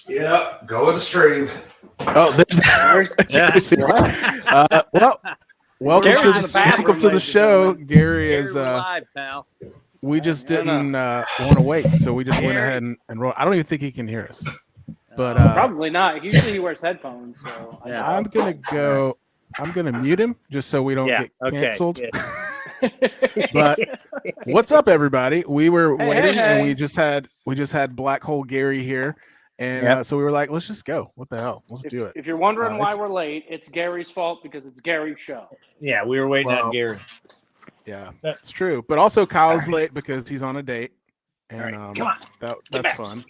Yeah, go in the stream. Oh, there's welcome to the show. Gary is live, pal. We just didn't want to wait, so we just went ahead and roll. I don't even think he can hear us, but probably not. Usually he wears headphones, so I'm gonna mute him just so we don't get canceled. But what's up, everybody? We were waiting, and we just had Black Hole Gary here. And so we were like, let's just go. What the hell? Let's do it. If you're wondering why we're late, it's Gary's fault because it's Gary's show. Yeah, we were waiting on Gary. Yeah, that's true. But also Kyle's late because he's on a date. And come on. That's fun.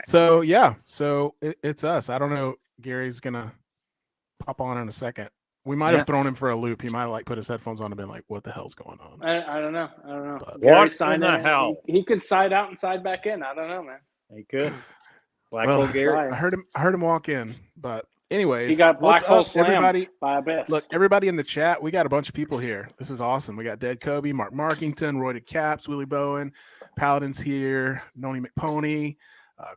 So yeah, it's us. I don't know. Gary's gonna pop on in a second. We might have thrown him for a loop. He might have put his headphones on and been like, what the hell's going on? I don't know. But Gary signed in. He could side out and side back in. I don't know, man. He could. Black Hole Gary. I heard him walk in. But anyways, he got Black Hole slammed everybody by Abyss. Look, everybody in the chat, we got a bunch of people here. This is awesome. We got Dead Kobe, Mark Markington, Royded Caps, Willie Bowen, Paladin's here, Noni McPony,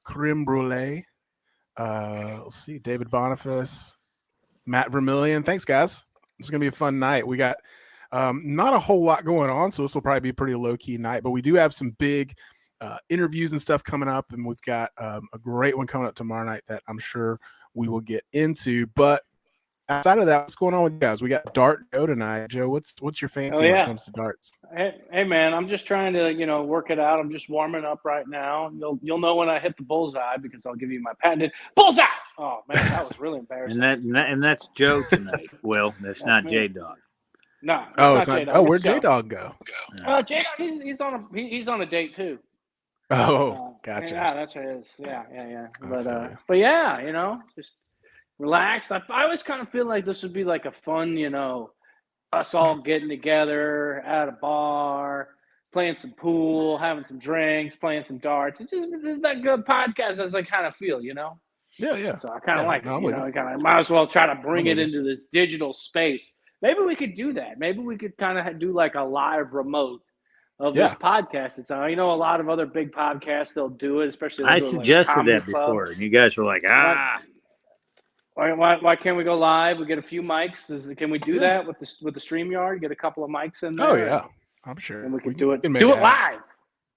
Creme Brulee. Let's see, David Boniface, Matt Vermillion. Thanks, guys. It's gonna be a fun night. We got not a whole lot going on, so this will probably be a pretty low-key night, but we do have some big interviews and stuff coming up, and we've got a great one coming up tomorrow night that I'm sure we will get into. But outside of that, what's going on with you guys? We got Dart Joe tonight. Joe, what's your fancy when it comes to darts? Hey man, I'm just trying to work it out. I'm just warming up right now. You'll know when I hit the bullseye because I'll give you my patented bullseye. Oh man, that was really embarrassing. and that's Joe tonight. Will that's not J Dog. No. It's not. Oh, where'd J Dog go? J Dog, he's on a date too. Oh, gotcha. Yeah, that's what it is. Yeah. But yeah, just relaxed. I always kind of feel like this would be like a fun, us all getting together at a bar, playing some pool, having some drinks, playing some darts. This is that good podcast as I kind of feel, Yeah. So I kind of like it. I might as well try to bring it into this digital space. Maybe we could do that. Maybe we could kind of do like a live remote of this podcast. It's a lot of other big podcasts, they'll do it, especially I suggested that before, and you guys were like, Why can't we go live? We get a few mics. Can we do that with the StreamYard? Get a couple of mics in there. Oh yeah, I'm sure. And we can do it. Do it live.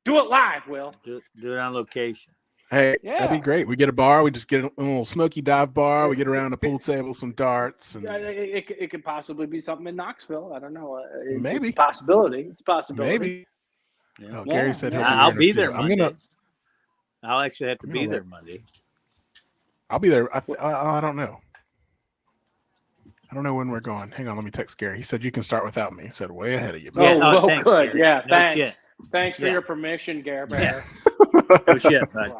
Do it live, Will. Do it on location. Hey, that'd be great. We get a bar. We just get a little smoky dive bar. We get around a pool table, some darts. And it could possibly be something in Knoxville. I don't know. Maybe. It's a possibility. Maybe. Yeah. Gary said I'll be there Monday. I'll actually have to be there Monday. I'll be there. I don't know. I don't know when we're going. Hang on, let me text Gary. He said you can start without me. He said way ahead of you. Thanks, good. Gary. Yeah, thanks. Shit. Thanks for your permission, Gary. Yeah. No shit, bud.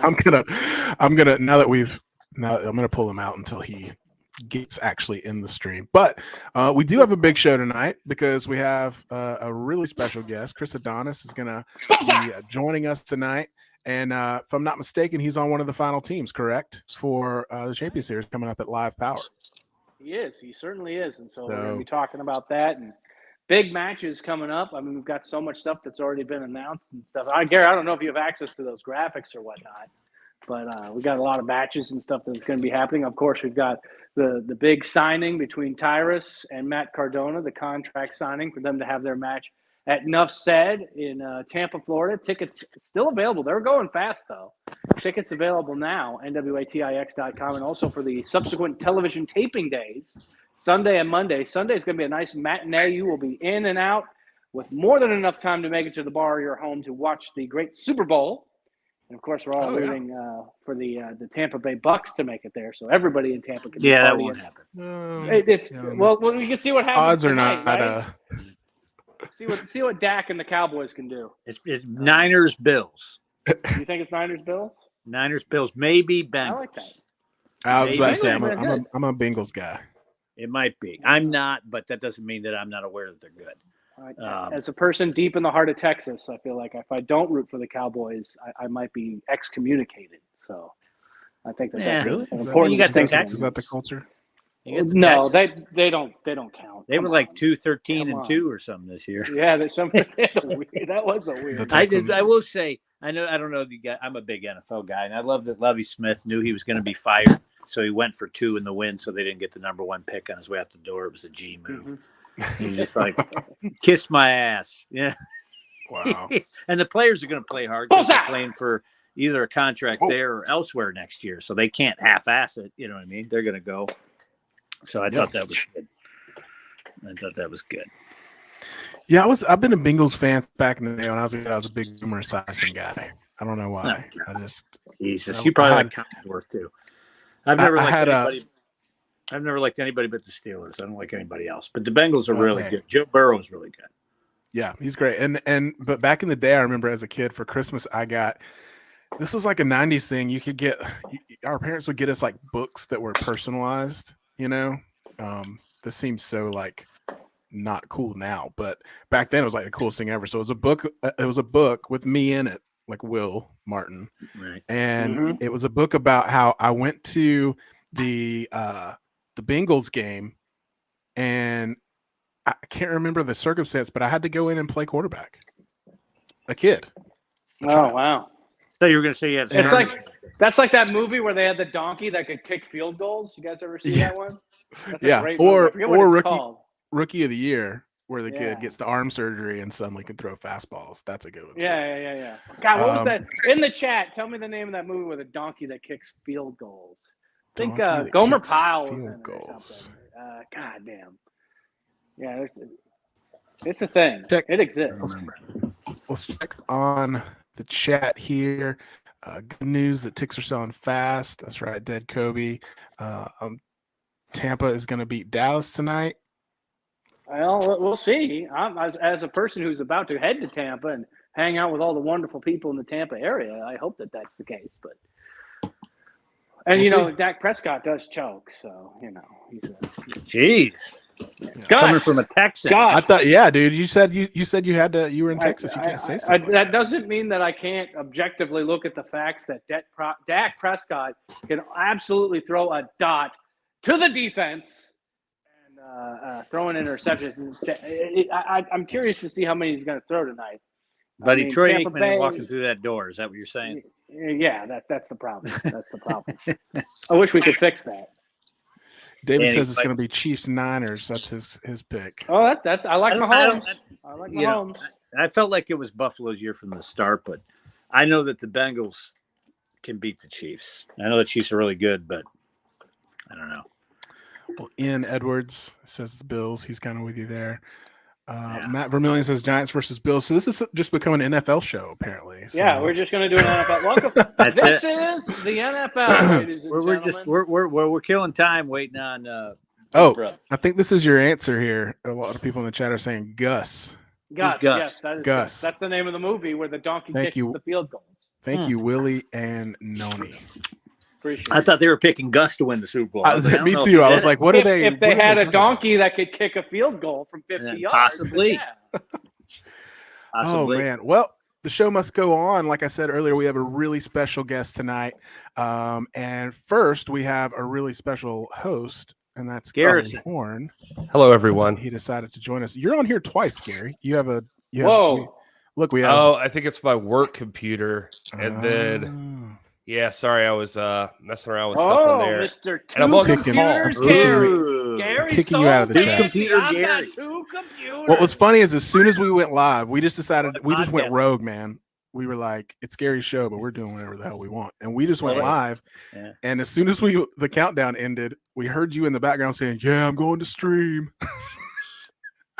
I'm gonna now I'm gonna pull him out until he gets actually in the stream. But we do have a big show tonight because we have a really special guest. Chris Adonis is gonna be joining us tonight. And if I'm not mistaken, he's on one of the final teams, correct? For the Champion Series coming up at Live Power. He is. He certainly is. And so we're going to be talking about that and big matches coming up. I mean, we've got so much stuff that's already been announced and stuff. Gary, I don't know if you have access to those graphics or whatnot, but we got a lot of matches and stuff that's going to be happening. Of course, we've got the big signing between Tyrus and Matt Cardona, the contract signing for them to have their match at Nuff Said in Tampa, Florida. Tickets still available. They're going fast, though. Tickets available now, NWATIX.com, and also for the subsequent television taping days, Sunday and Monday. Sunday is going to be a nice matinee. You will be in and out with more than enough time to make it to the bar or your home to watch the great Super Bowl. And, of course, we're all rooting for the Tampa Bay Bucks to make it there, so everybody in Tampa can be partying. That won't happen. Well, we can see what happens. Odds are tonight, not right? See what Dak and the Cowboys can do. It's Niners Bills. You think it's Niners Bills? Niners Bills, maybe Bengals. I like that. I was about to say I'm a Bengals guy. It might be. I'm not, but that doesn't mean that I'm not aware that they're good. As a person deep in the heart of Texas, I feel like if I don't root for the Cowboys, I might be excommunicated. So I think that's really important. You got Texas. Is that the culture? No, they don't count. They were like 2-13-2 on. or something this year. Yeah, that was a weird. I will say, I don't know the guy. I'm a big NFL guy, and I love that Lovie Smith knew he was going to be fired, so he went for 2 in the win, so they didn't get the number 1 pick on his way out the door. It was a G move. He was just like, kiss my ass. Yeah. Wow. And the players are going to play hard because they're playing for either a contract there or elsewhere next year, so they can't half-ass it. You know what I mean? They're going to go. So I thought that was good. Yeah, I've been a Bengals fan back in the day when I was a big Boomer Esiason guy. I don't know why. Jesus, you probably like Collinsworth too. I've never liked anybody but the Steelers. I don't like anybody else. But the Bengals are really good. Joe Burrow is really good. Yeah, he's great. But back in the day, I remember as a kid for Christmas, this was like a 90s thing. You could our parents would get us like books that were personalized, you know? This seems so like not cool now, but back then it was like the coolest thing ever. So it was a book with me in it, like Wil Martin. Right. And it was a book about how I went to the Bengals game, and I can't remember the circumstance, but I had to go in and play quarterback. A kid. Wow. So you were going to say you had that's like that movie where they had the donkey that could kick field goals. You guys ever see that one? That's or rookie of the year, where the kid gets the arm surgery and suddenly can throw fastballs. That's a good one. Yeah. God, what was that? In the chat, tell me the name of that movie with a donkey that kicks field goals. I think Gomer Pyle was in it or something. God damn. Yeah, it's a thing. It exists. Let's check on the chat here. Good news that ticks are selling fast. That's right, Dead Kobe. Tampa is going to beat Dallas tonight. Well, we'll see. As a person who's about to head to Tampa and hang out with all the wonderful people in the Tampa area, I hope that that's the case. But Dak Prescott does choke, so he's jeez. Gus, coming from a Texan. I thought, dude. You said you were in Texas. You can't say stuff like that. Doesn't mean that I can't objectively look at the facts that Dak Prescott can absolutely throw a dot to the defense and throw an interception. I'm curious to see how many he's going to throw tonight. But Troy Aikman walking through that door. Is that what you're saying? Yeah, that's the problem. That's the problem. I wish we could fix that. David says it's going to be Chiefs Niners. That's his pick. Oh, that's I like Mahomes. I like Mahomes. I felt like it was Buffalo's year from the start, but I know that the Bengals can beat the Chiefs. I know the Chiefs are really good, but I don't know. Well, Ian Edwards says the Bills. He's kind of with you there. Matt Vermillion says Giants versus Bills. So this is just becoming an NFL show, apparently. So. Yeah, we're just going to do an NFL. Welcome. This is the NFL, ladies and gentlemen. We're killing time waiting on. I think this is your answer here. A lot of people in the chat are saying Gus. Gus. Yes, Gus. That's the name of the movie where the donkey kicks the field goals. Thank you, Willie and Noni. I thought they were picking Gus to win the Super Bowl. Me too. I was like, what are they? If they had a donkey that could kick a field goal from 50 yards. Possibly. Oh, man. Well, the show must go on. Like I said earlier, we have a really special guest tonight. And first, we have a really special host, and that's Gary Horne. Hello, everyone. He decided to join us. You're on here twice, Gary. Whoa. We have. Oh, I think it's my work computer. And then... Yeah, sorry, I was messing around with stuff on there. Mr. Two Computers Gary. Kicking you out of the chat. Computer Gary. What was funny is as soon as we went live, we just decided we just went rogue, man. We were like, it's Gary's show, but we're doing whatever the hell we want. And we just went live. Yeah. And as soon as the countdown ended, we heard you in the background saying, "Yeah, I'm going to stream."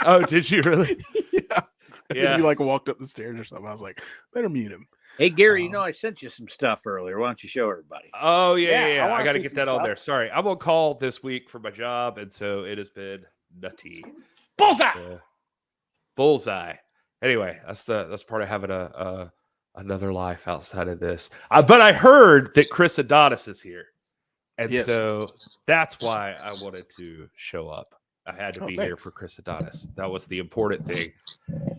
Oh, did you really? Yeah. And you walked up the stairs or something. I was like, better mute him. Hey, Gary, I sent you some stuff earlier. Why don't you show everybody? Oh, yeah. I got to get that on there. Sorry. I'm on call this week for my job, and so it has been nutty. Bullseye. Anyway, that's part of having another life outside of this. But I heard that Chris Adonis is here, and so that's why I wanted to show up. I had to be here for Chris Adonis. That was the important thing.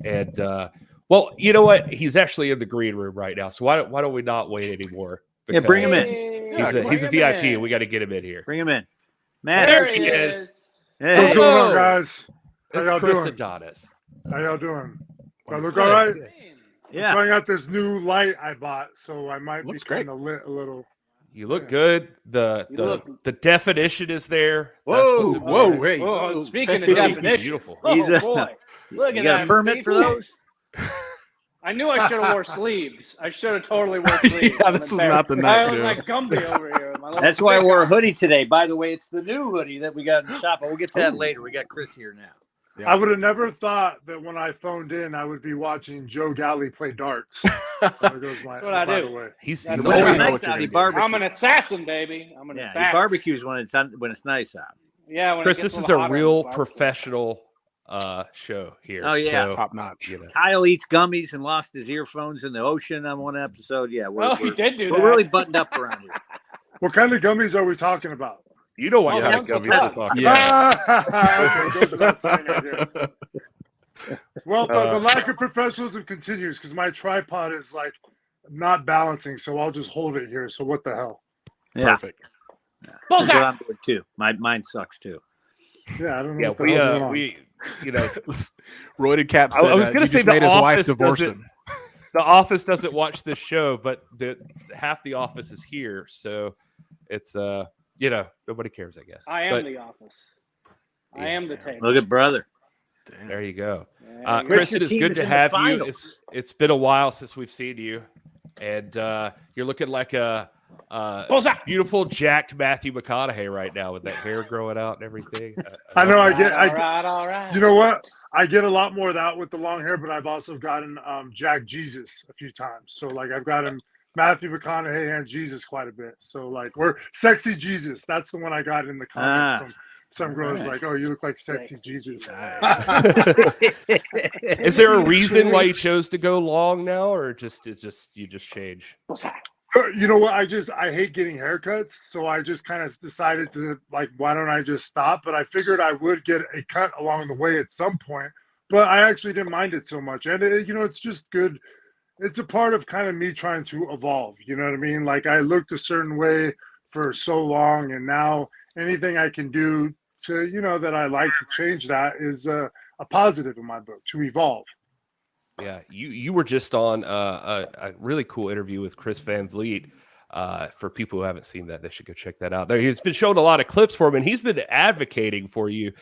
And well, you know what? He's actually in the green room right now. So why don't we not wait anymore? Bring him in. He's a VIP. We got to get him in here. Bring him in. Matt. There he is. Hey. What's going on, guys? How That's y'all Chris doing? Adonis. How y'all doing? Do I look Good. all right? Good. Yeah. I'm trying out this new light I bought, so I might Looks be great. kind of lit a little. You look good. You look- The definition is there. That's Whoa, what's whoa, important. hey. Whoa, speaking of Hey. definition. Beautiful. Oh, You boy. Look You at got that. a permit for those? I knew I should have wore sleeves. I should have totally wore sleeves. Yeah, this is not the night, I was Joe. like Gumby over here. with my little That's why I stick wore a on. hoodie today. By the way, it's the new hoodie that we got in the shop. But we'll get to that later. We got Chris here now. Yeah. I would have never thought that when I phoned in, I would be watching Joe Galli play darts. There goes my, That's what I by do. the way. He's That's You what always I When know it's what nice you're out, he gonna do. barbecues. I'm an assassin, baby. I'm an Yeah, he assassin. barbecues when it's nice out. Yeah, when it Chris, gets this is little a hotter, real barbecue. professional show here. Oh, yeah. So, Top notch. you know, Kyle eats gummies and lost his earphones in the ocean on one episode. Yeah, Oh, he did do that. we're really buttoned up around here. What kind of gummies are we talking about? you know what Oh, kind of the ones gummies with we're nuts. talking Yeah. Okay, goes without saying, I guess. Well, the lack of professionalism continues because my tripod is like not balancing, so I'll just hold it here. So what the hell? Yeah, Perfect. that's Bullseye. what I'm doing too. Mine sucks too. Yeah, I don't know Yeah, what the hell's going on. we, you know, Royded Cap I said was gonna you say just the made his wife office divorce doesn't- him. the office doesn't watch this show, but half the office is here, so it's you know, nobody cares, I guess. I am But the office. I am the table. Look at brother. there you go. Yeah, Chris, your it is team good is to in the have you. finals. It's been a while since we've seen you, and you're looking like a Bullseye. beautiful, jacked Matthew McConaughey right now with that hair growing out and everything. I know. all right. You know what? I get a lot more of that with the long hair, but I've also gotten Jack Jesus a few times. So like I've gotten Matthew McConaughey and Jesus quite a bit. So like we're sexy Jesus. That's the one I got in the comments from some girls Nice. like, "Oh, you look like sexy Sexy Jesus." Is there a reason why you chose to go long now, or you just change? Bullseye. You know what? I hate getting haircuts, so I just kind of decided to like, why don't I just stop? But I figured I would get a cut along the way at some point. But I actually didn't mind it so much, and it's just good. It's a part of kind of me trying to evolve. You know what I mean? Like I looked a certain way for so long, and now anything I can do to that I like to change that is a positive in my book, to evolve. Yeah, you were just on a really cool interview with Chris Van Vliet. For people who haven't seen that, they should go check that out. He's been showing a lot of clips for him, and he's been advocating for you.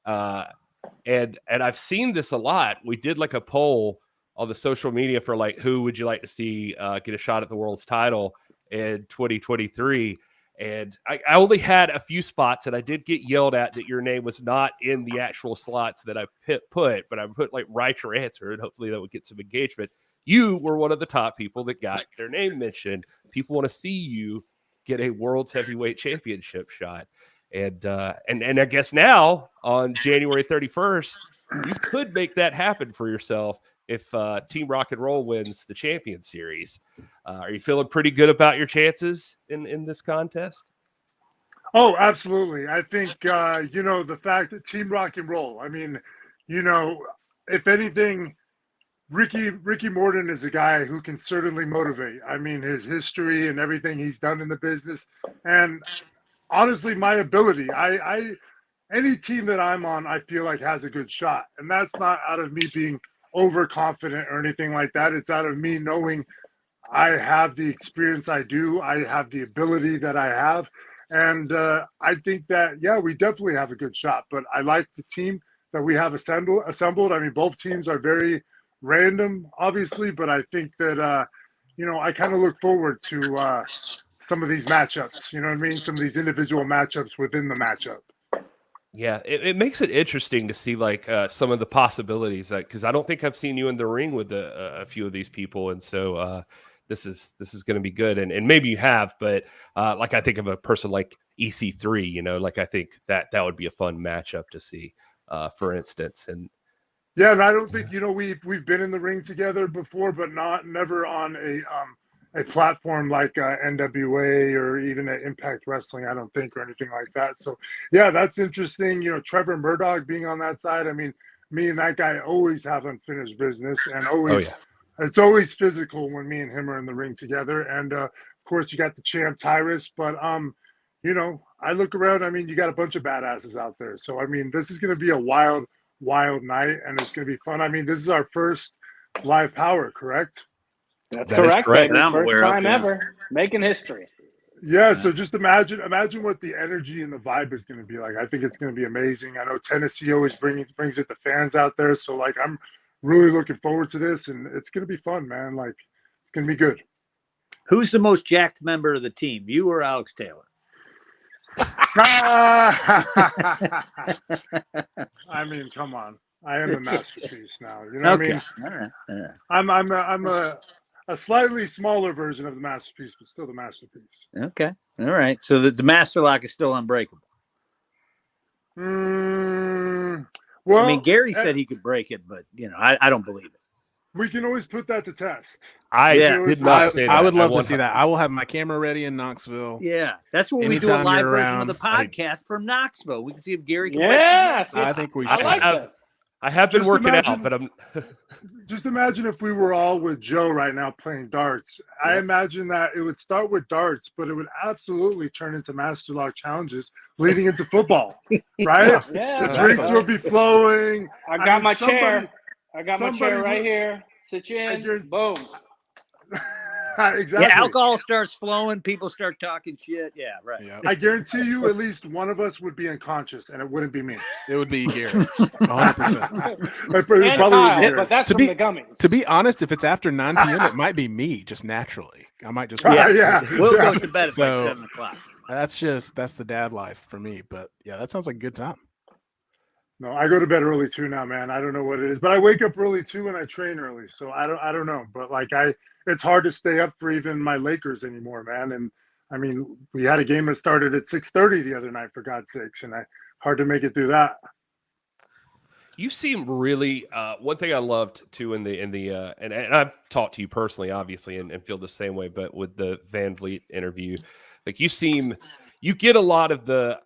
And I've seen this a lot. We did like a poll on the social media for like who would you like to see get a shot at the world's title in 2023. And I only had a few spots, and I did get yelled at that your name was not in the actual slots that I put, but I put like write your answer, and hopefully that would get some engagement. You were one of the top people that got their name mentioned. People want to see you get a world's heavyweight championship shot. And I guess now on January 31st, you could make that happen for yourself if Team Rock and Roll wins the Champion Series. Are you feeling pretty good about your chances in this contest? Oh, absolutely. I think, the fact that Team Rock and Roll, I mean, if anything, Ricky Morton is a guy who can certainly motivate. I mean, his history and everything he's done in the business. And honestly, my ability, any team that I'm on, I feel like has a good shot. And that's not out of me being overconfident or anything like that. It's out of me knowing I have the experience I do. I have the ability that I have. And I think that, yeah, we definitely have a good shot. But I like the team that we have assembled. I mean, both teams are very random, obviously. But I think that, I kind of look forward to some of these matchups. You know what I mean? Some of these individual matchups within the matchup. Yeah, it makes it interesting to see like some of the possibilities, because I don't think I've seen you in the ring with a few of these people, and so this is going to be good, and maybe you have, but like I think of a person like EC3, like I think that would be a fun matchup to see, for instance, and yeah, and I don't think we've been in the ring together before, but never on a platform like NWA or even at Impact Wrestling, I don't think, or anything like that. So, yeah, that's interesting. Trevor Murdoch being on that side. I mean, me and that guy always have unfinished business, and always it's always physical when me and him are in the ring together. And of course, you got the champ Tyrus, but I I look around. I mean, you got a bunch of badasses out there. So, I mean, this is going to be a wild, wild night, and it's going to be fun. I mean, this is our first live power, correct? That's That is correct. correct. Baby. I'm First aware of, time yeah. ever making history. Yeah, so just imagine what the energy and the vibe is going to be like. I think it's going to be amazing. I know Tennessee always brings it the fans out there, so like I'm really looking forward to this, and it's going to be fun, man. Like it's going to be good. Who's the most jacked member of the team, you or Alex Taylor? I mean, come on. I am a masterpiece now. You know what I mean? All right. All right. I'm a slightly smaller version of the masterpiece, but still the masterpiece. Okay. All right. So the master lock is still unbreakable. Well, I mean, Gary said he could break it, but I don't believe it. we can always put that to test. I did not say that. I would love to want- see that. I will have my camera ready in Knoxville. Yeah, that's what we do a Anytime live you're version around, of the podcast from Knoxville. We can see if Gary can. Yeah, break I think we I should. like that. I have been Just working imagine- out, but I'm. Just imagine if we were all with Joe right now playing darts. I imagine that it would start with darts, but it would absolutely turn into Master Lock challenges leading into football, right? Yeah, The drinks will be flowing. I got my somebody- chair. I got my chair somebody right will- here. Sit you in. You're- Boom. Exactly. Yeah, alcohol starts flowing. People start talking shit. Yeah, right. Yeah, I guarantee you at least one of us would be unconscious, and it wouldn't be me. it would be Gary, 100%. It probably And would be Kyle, Gary. but that's To from be- the gummies. To be honest, if it's after 9 p.m., it might be me just naturally. I might just. Yeah. We'll Yeah. go to bed at So- like 7 o'clock. That's the dad life for me. But yeah, that sounds like a good time. No, I go to bed early too now, man. I don't know what it is, but I wake up early too and I train early. So I don't know, but like it's hard to stay up for even my Lakers anymore, man. And I mean, we had a game that started at 6:30 the other night, for God's sakes, and hard to make it through that. You seem really one thing I loved too in the and I've talked to you personally, obviously, and feel the same way. But with the Van Vliet interview, like you get a lot of the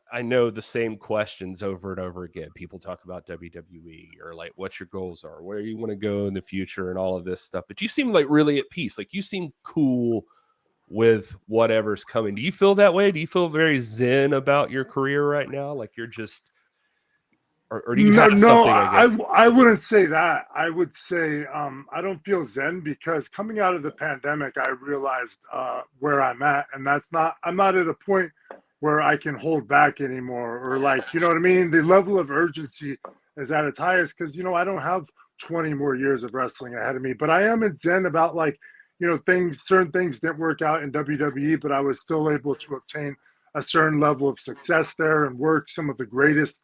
same questions over and over again. People talk about WWE or like what your goals are, where you want to go in the future, and all of this stuff. But you seem like really at peace. Like you seem cool with whatever's coming. Do you feel that way? Do you feel very zen about your career right now? Like you're just. Or do you have something, I guess? I wouldn't say that. I would say I don't feel zen because coming out of the pandemic, I realized where I'm at, and I'm not at a point where I can hold back anymore, or like, you know what I mean? The level of urgency is at its highest because, I don't have 20 more years of wrestling ahead of me, but I am in zen about like, certain things didn't work out in WWE, but I was still able to obtain a certain level of success there and work some of the greatest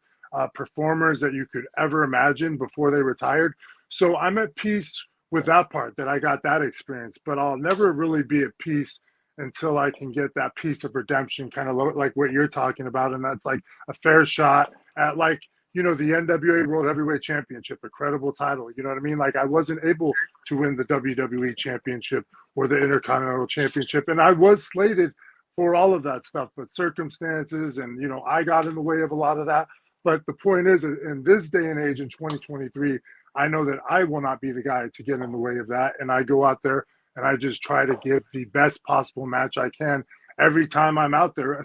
performers that you could ever imagine before they retired. So I'm at peace with that part, that I got that experience, but I'll never really be at peace until I can get that piece of redemption, kind of like what you're talking about. And that's like a fair shot at like, the NWA World Heavyweight Championship, a credible title. You know what I mean? Like I wasn't able to win the WWE Championship or the Intercontinental Championship. And I was slated for all of that stuff, but circumstances and, I got in the way of a lot of that. But the point is, in this day and age in 2023, I know that I will not be the guy to get in the way of that. And I go out there and I just try to give the best possible match I can every time I'm out there,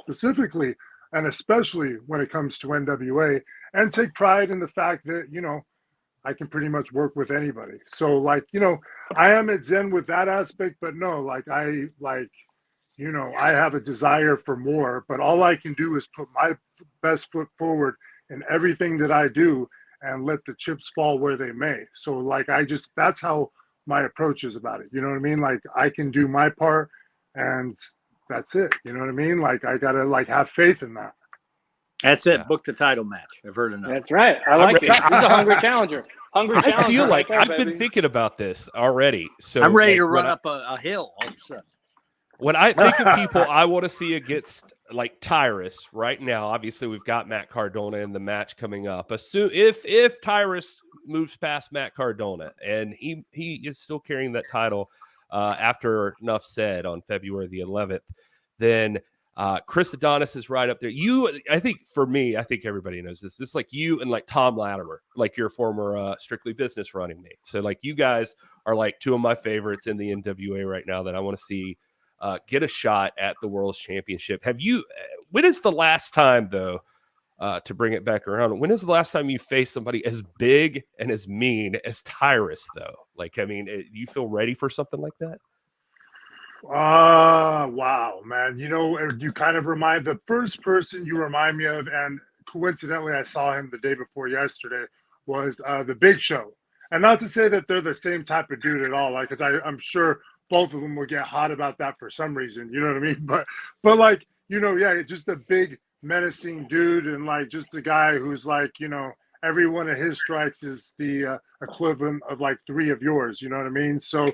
specifically and especially when it comes to NWA, and take pride in the fact that, I can pretty much work with anybody. So like, I am at zen with that aspect, but no, like I have a desire for more, but all I can do is put my best foot forward in everything that I do and let the chips fall where they may. So like, that's how my approach is about it. You know what I mean? Like I can do my part and that's it. You know what I mean? Like I got to like have faith in that. That's it. Yeah. Book the title match. I've heard enough. That's right. I like it. He's a hungry challenger. Hungry I challenger. feel like right there, I've baby. been thinking about this already. So I'm ready like, to when run I- up a hill all of a sudden. When I think of people I want to see against like Tyrus right now, obviously we've got Matt Cardona in the match coming up. Assume if Tyrus moves past Matt Cardona and he is still carrying that title after Enough Said on February the 11th, then Chris Adonis is right up there. I think for me, I think everybody knows this. This is like you and like Tom Latimer, like your former Strictly Business running mate. So like you guys are like two of my favorites in the NWA right now that I want to see get a shot at the World's Championship. When is the last time, though, to bring it back around, when is the last time you faced somebody as big and as mean as Tyrus, though? Like, I mean, do you feel ready for something like that? Wow, man. You kind of the first person you remind me of, and coincidentally, I saw him the day before yesterday, was the Big Show. And not to say that they're the same type of dude at all, like, because I'm sure both of them will get hot about that for some reason, you know what I mean? But like, yeah, just a big menacing dude, and like just a guy who's like, every one of his strikes is the equivalent of like 3 of yours, you know what I mean? So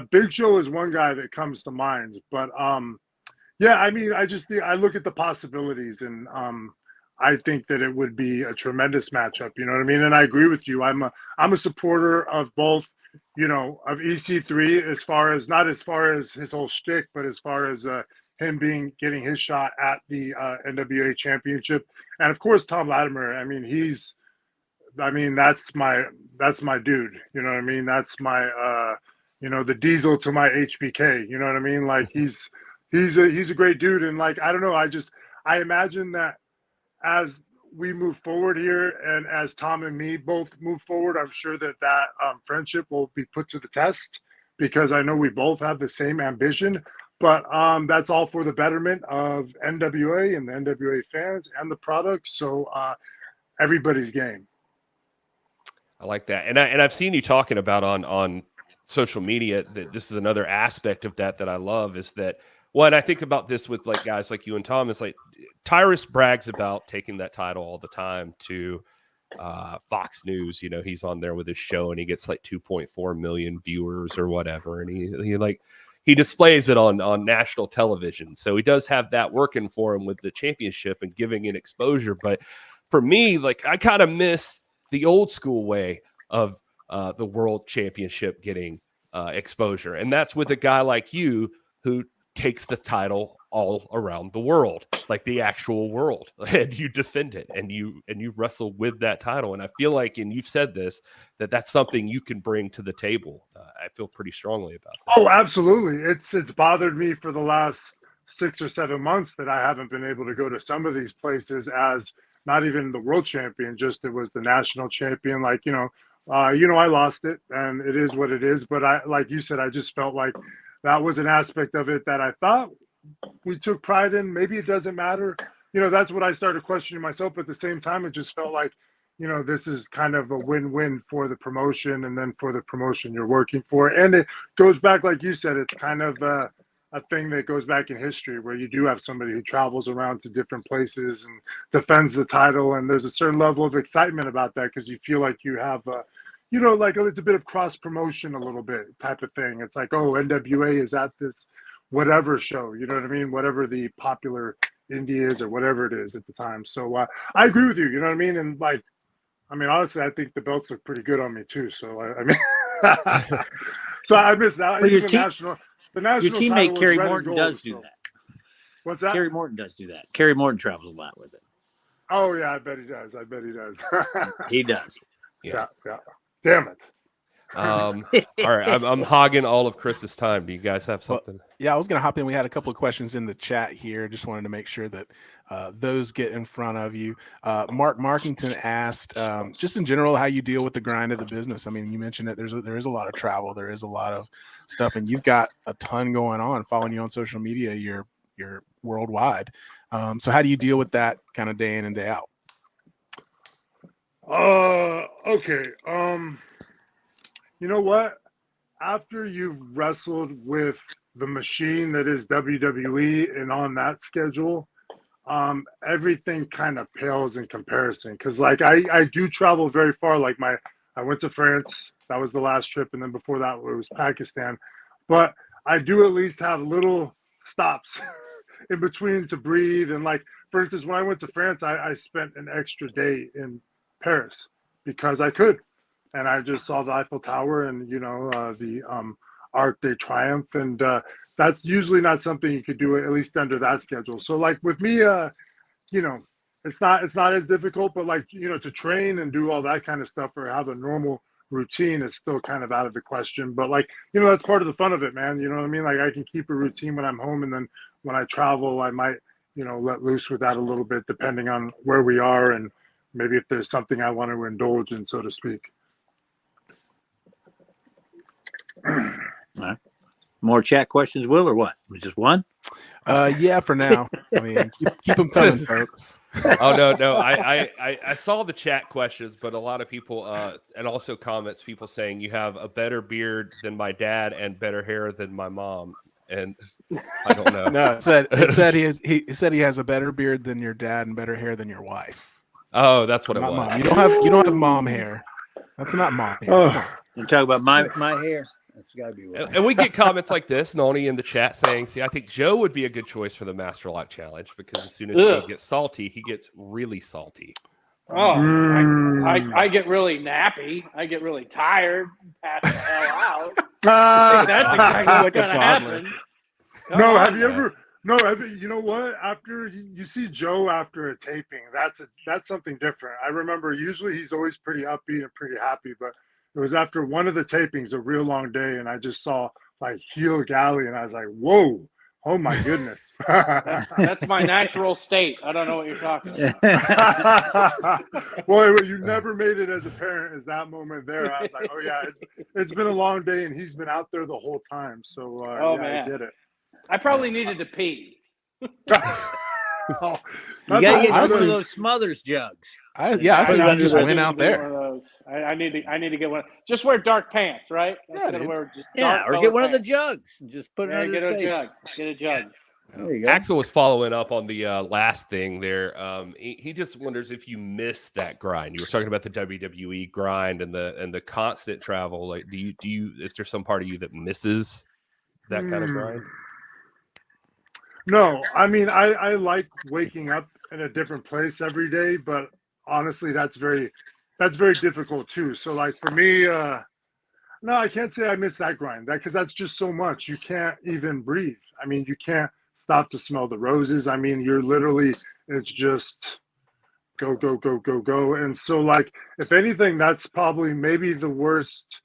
Big Show is one guy that comes to mind, but yeah, I mean, I look at the possibilities, and I think that it would be a tremendous matchup, you know what I mean? And I agree with you. I'm a supporter of both, of EC3, not as far as his whole shtick, but as far as him getting his shot at the NWA championship. And of course, Tom Latimer. I mean, that's my dude. You know what I mean? That's my, the Diesel to my HBK. You know what I mean? Like he's a great dude. And like, I don't know. I imagine that as we move forward here, and as Tom and me both move forward, I'm sure that friendship will be put to the test, because I know we both have the same ambition. But that's all for the betterment of NWA and the NWA fans and the product. So everybody's game. I like that. And I've seen you talking about on social media that this is another aspect of that I love, is that, well, and I think about this with like guys like you and Tom, it's like Tyrus brags about taking that title all the time to Fox News. He's on there with his show and he gets like 2.4 million viewers or whatever. And he displays it on national television. So he does have that working for him with the championship and giving it exposure. But for me, like, I kind of miss the old school way of the world championship getting exposure. And that's with a guy like you who takes the title all around the world, like the actual world, and you defend it and you wrestle with that title. And I feel like, and you've said this, that's something you can bring to the table. I feel pretty strongly about that. Oh, absolutely. It's bothered me for the last 6 or 7 months that I haven't been able to go to some of these places as not even the world champion, just it was the national champion. Like, I lost it and it is what it is. But like you said, I just felt like that was an aspect of it that I thought we took pride in. Maybe it doesn't matter. That's what I started questioning myself. But at the same time, it just felt like, this is kind of a win-win for the promotion and then for the promotion you're working for. And it goes back, like you said, it's kind of a thing that goes back in history where you do have somebody who travels around to different places and defends the title. And there's a certain level of excitement about that because you feel like you have like it's a bit of cross promotion, a little bit type of thing. It's like, oh, NWA is at this whatever show, you know what I mean? Whatever the popular indie is or whatever it is at the time. So I agree with you, you know what I mean? And like, honestly, I think the belts look pretty good on me too. So I mean, so I missed that. Well, the national your teammate Kerry Morton does do that. What's that? Kerry Morton does do that. Kerry Morton travels a lot with it. Oh yeah, I bet he does. He does. Yeah. Damn it. All right, I'm hogging all of Chris's time. Do you guys have something? Well, yeah, I was going to hop in. We had a couple of questions in the chat here. Just wanted to make sure that those get in front of you. Mark Markington asked, just in general, how you deal with the grind of the business. I mean, you mentioned that there is a lot of travel, there is a lot of stuff, and you've got a ton going on. Following you on social media, you're worldwide. So how do you deal with that kind of day in and day out? Okay. You know what? After you've wrestled with the machine that is WWE and on that schedule, everything kind of pales in comparison. Because like I do travel very far. Like I went to France. That was the last trip, and then before that it was Pakistan. But I do at least have little stops in between to breathe. And like, for instance, when I went to France, I spent an extra day in Paris because I could. And I just saw the Eiffel Tower and, the Arc de Triomphe. And that's usually not something you could do, at least under that schedule. So like with me, it's not as difficult, but like, to train and do all that kind of stuff or have a normal routine is still kind of out of the question. But like, you know, that's part of the fun of it, man. You know what I mean? Like I can keep a routine when I'm home, and then when I travel, I might, you know, let loose with that a little bit, depending on where we are and maybe if there's something I want to indulge in, so to speak. More chat questions, Will, or what? Was just one? Yeah, for now. I mean, keep them coming, folks. Oh no, I saw the chat questions, but a lot of people and also comments, people saying you have a better beard than my dad and better hair than my mom, and I don't know. No, it said he said he has a better beard than your dad and better hair than your wife. Oh, that's what it Not was. mom. You don't have mom hair. That's not mom hair. Oh. Come on. You're talking about my hair. That's got to be right. And we get comments like this, Noni, in the chat saying, see, I think Joe would be a good choice for the Master Lock Challenge because as soon as he gets salty, he gets really salty. Oh, I get really nappy. I get really tired. Pass the hell out. I think that's exactly what's going to happen. No, have you ever? No, you know what? After you see Joe after a taping, that's something different. I remember usually he's always pretty upbeat and pretty happy, but it was after one of the tapings, a real long day, and I just saw like heel Galli, and I was like, "Whoa, oh my goodness!" That's my natural state. I don't know what you're talking about. Well, you never made it as a parent as that moment there. I was like, "Oh yeah, it's been a long day, and he's been out there the whole time." So yeah, man. I get it. I probably needed to pee. Oh, You got to get one of assume- those Smothers jugs. I Put it think under you just the- went out there. One of those. I need to get one. Just wear dark pants, right? Yeah, dude. Wear just Yeah, dark or get colored one of the pants. jugs. And just put it Yeah, under get the a tape. jug. Get a jug. There you go. Axel was following up on the last thing there. He just wonders if you miss that grind. You were talking about the WWE grind and the constant travel. Like, do you? Is there some part of you that misses that kind of grind? No, I mean, I like waking up in a different place every day, but honestly, that's very difficult too. So like for me, no, I can't say I miss that grind because that's just so much. You can't even breathe. I mean, you can't stop to smell the roses. I mean, you're literally, it's just go, go, go, go, go. And so like, if anything, that's probably maybe the most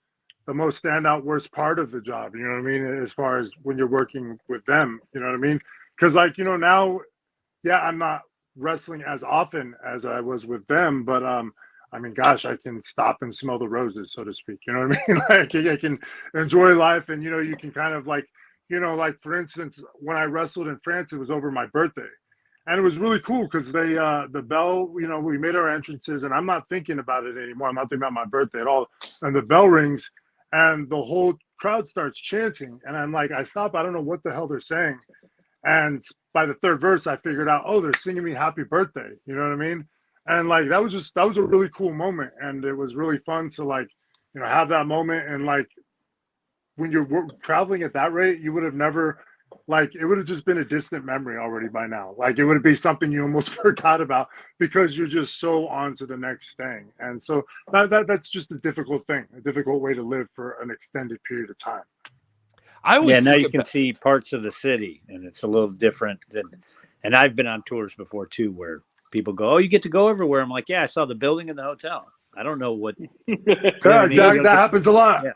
standout worst part of the job. You know what I mean? As far as when you're working with them, you know what I mean? Because like, you know, now, yeah, I'm not wrestling as often as I was with them, but I mean, gosh, I can stop and smell the roses, so to speak. You know what I mean? Like I can enjoy life, and you know, you can kind of like, you know, like for instance, when I wrestled in France, it was over my birthday, and it was really cool because they the bell, you know, we made our entrances, and I'm not thinking about it anymore. I'm not thinking about my birthday at all, and the bell rings, and the whole crowd starts chanting, and I'm like, I stop, I don't know what the hell they're saying. And by the third verse, I figured out, oh, they're singing me happy birthday. You know what I mean? And like, that was a really cool moment. And it was really fun to like, you know, have that moment. And like, when you're traveling at that rate, you would have never, like, it would have just been a distant memory already by now. Like, it would be something you almost forgot about because you're just so on to the next thing. And so that's just a difficult thing, a difficult way to live for an extended period of time. I always Now think you can see parts of the city, and it's a little different than. And I've been on tours before too, where people go, "Oh, you get to go everywhere." I'm like, "Yeah, I saw the building and the hotel. I don't know what." Yeah, exactly. That happens a lot. Yeah.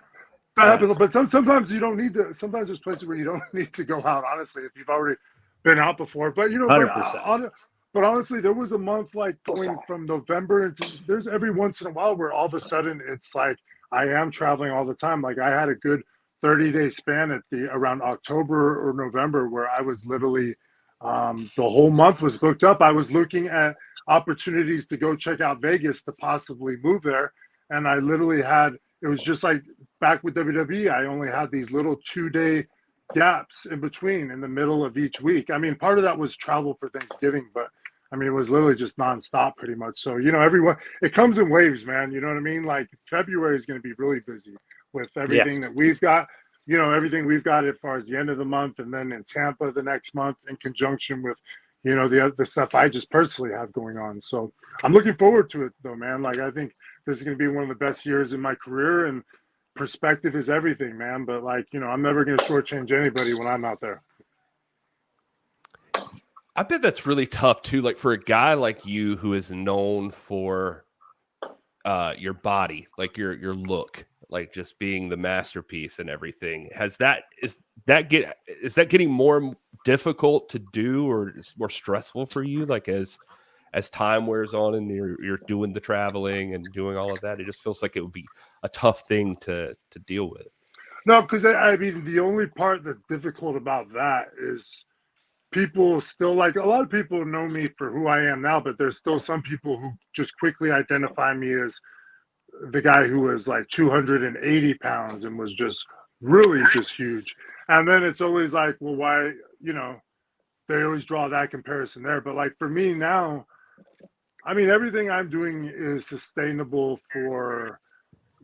That happens, but sometimes you don't need to. Sometimes there's places where you don't need to go out. Honestly, if you've already been out before, but you know, 100%. but honestly, there was a month like going from November into. There's every once in a while where all of a sudden it's like I am traveling all the time. Like I had a good 30-day span at around October or November where I was literally the whole month was booked up. I was looking at opportunities to go check out Vegas to possibly move there, and I literally had. It was just like back with WWE. I only had these little 2-day gaps in between in the middle of each week. I mean, part of that was travel for Thanksgiving, but I mean, it was literally just nonstop pretty much. So, you know, it comes in waves, man. You know what I mean? Like February is going to be really busy with everything that we've got, you know, everything we've got as far as the end of the month. And then in Tampa the next month in conjunction with, you know, the stuff I just personally have going on. So I'm looking forward to it though, man. Like, I think this is going to be one of the best years in my career, and perspective is everything, man. But like, you know, I'm never going to shortchange anybody when I'm out there. I bet that's really tough too. Like for a guy like you who is known for your body, like your look, like just being the masterpiece and everything. Is that getting more difficult to do, or is more stressful for you? Like as time wears on and you're doing the traveling and doing all of that, it just feels like it would be a tough thing to deal with. No, because I mean, the only part that's difficult about that is people still, like, a lot of people know me for who I am now, but there's still some people who just quickly identify me as the guy who was like 280 pounds and was just really just huge. And then it's always like, well, why, they always draw that comparison there. But like for me now, I mean, everything I'm doing is sustainable for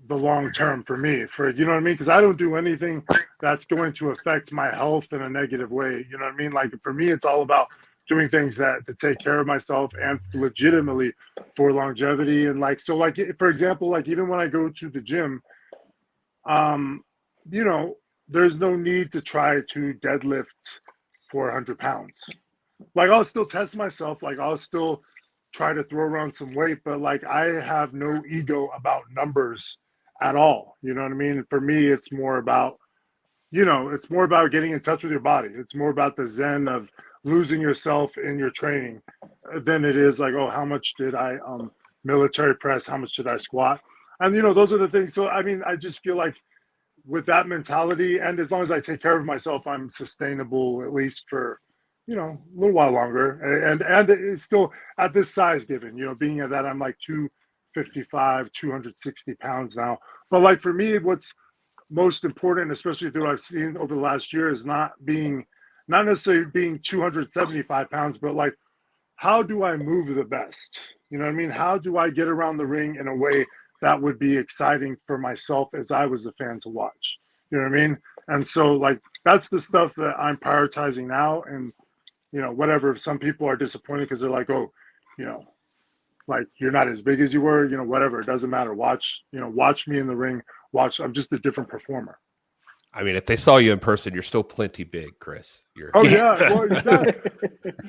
the long term for me, you know what I mean? Because I don't do anything that's going to affect my health in a negative way. You know what I mean? Like for me, it's all about doing things to take care of myself and legitimately for longevity. And like, so like, for example, like even when I go to the gym, there's no need to try to deadlift 400 pounds. Like I'll still test myself. Like I'll still try to throw around some weight, but like I have no ego about numbers at all. You know what I mean? For me, it's more about, it's more about getting in touch with your body. It's more about the zen of losing yourself in your training than it is like, oh, how much did I military press? How much did I squat? And, those are the things. So, I mean, I just feel like with that mentality, and as long as I take care of myself, I'm sustainable at least for, a little while longer. And it's still at this size given, being at that, I'm like 255, 260 pounds now. But like for me, what's most important, especially through what I've seen over the last year, is not necessarily being 275 pounds, but like, how do I move the best? You know what I mean? How do I get around the ring in a way that would be exciting for myself as I was a fan to watch? You know what I mean? And so like, that's the stuff that I'm prioritizing now. And, whatever, some people are disappointed because they're like, oh, like you're not as big as you were, whatever, it doesn't matter. Watch me in the ring. I'm just a different performer. I mean, if they saw you in person, you're still plenty big, Chris. Yeah. Well,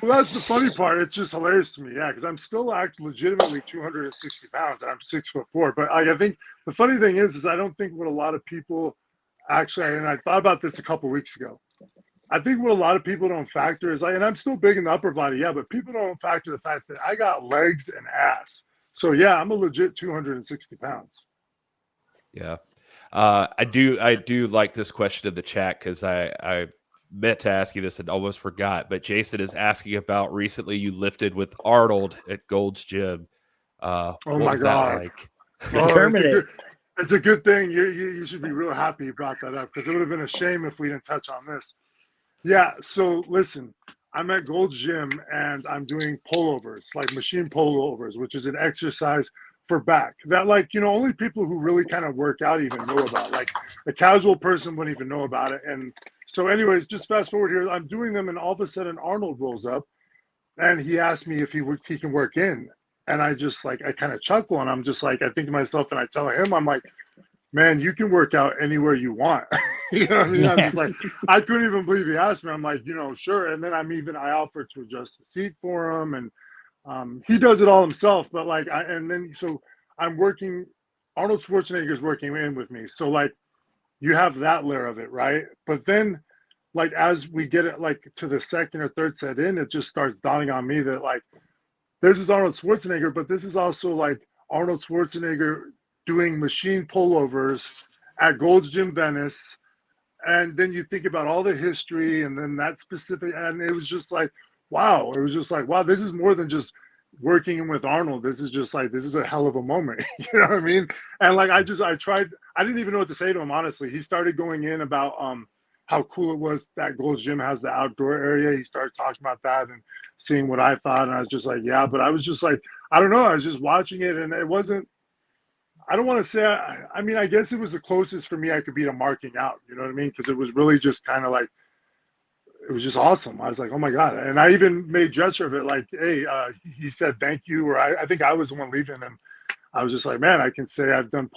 that's the funny part. It's just hilarious to me. Yeah. Cause I'm still legitimately 260 pounds and I'm 6'4". But I think the funny thing is I don't think what a lot of people actually, and I thought about this a couple of weeks ago. I think what a lot of people don't factor is and I'm still big in the upper body. Yeah. But people don't factor the fact that I got legs and ass. So yeah, I'm a legit 260 pounds. Yeah. I do like this question in the chat because I meant to ask you this and almost forgot, but Jason is asking about recently you lifted with Arnold at Gold's Gym. Oh what my was God. that like? It's a good thing. You should be real happy you brought that up because it would have been a shame if we didn't touch on this. Yeah. So listen, I'm at Gold's Gym and I'm doing pullovers, like machine pullovers, which is an exercise for back that only people who really kind of work out even know about. Like a casual person wouldn't even know about it. And so anyways, just fast forward here, I'm doing them and all of a sudden Arnold rolls up and he asked me if he can work in. And I just I kind of chuckle and I'm just like, I think to myself and I tell him, I'm like, man, you can work out anywhere you want. You know what I mean? I'm just like, I couldn't even believe he asked me. I'm like, sure. And then I offered to adjust the seat for him and he does it all himself, but so I'm working, Arnold Schwarzenegger's working in with me. So you have that layer of it, right? But then as we get it to the second or third set in, it just starts dawning on me that this is Arnold Schwarzenegger, but this is also Arnold Schwarzenegger doing machine pullovers at Gold's Gym Venice. And then you think about all the history and then that specific, and it was just wow. It was just wow, this is more than just working with Arnold. This is just this is a hell of a moment. You know what I mean? And I didn't even know what to say to him, honestly. He started going in about how cool it was that Gold's Gym has the outdoor area. He started talking about that and seeing what I thought. And I was just yeah, but I was just I don't know. I was just watching it and it wasn't, I don't want to say, I mean, I guess it was the closest for me I could be to marking out. You know what I mean? Because it was really just kind of it was just awesome. I was like, oh my God. And I even made gesture of it hey, he said thank you, or I think I was the one leaving him. I was just man, I can say I've done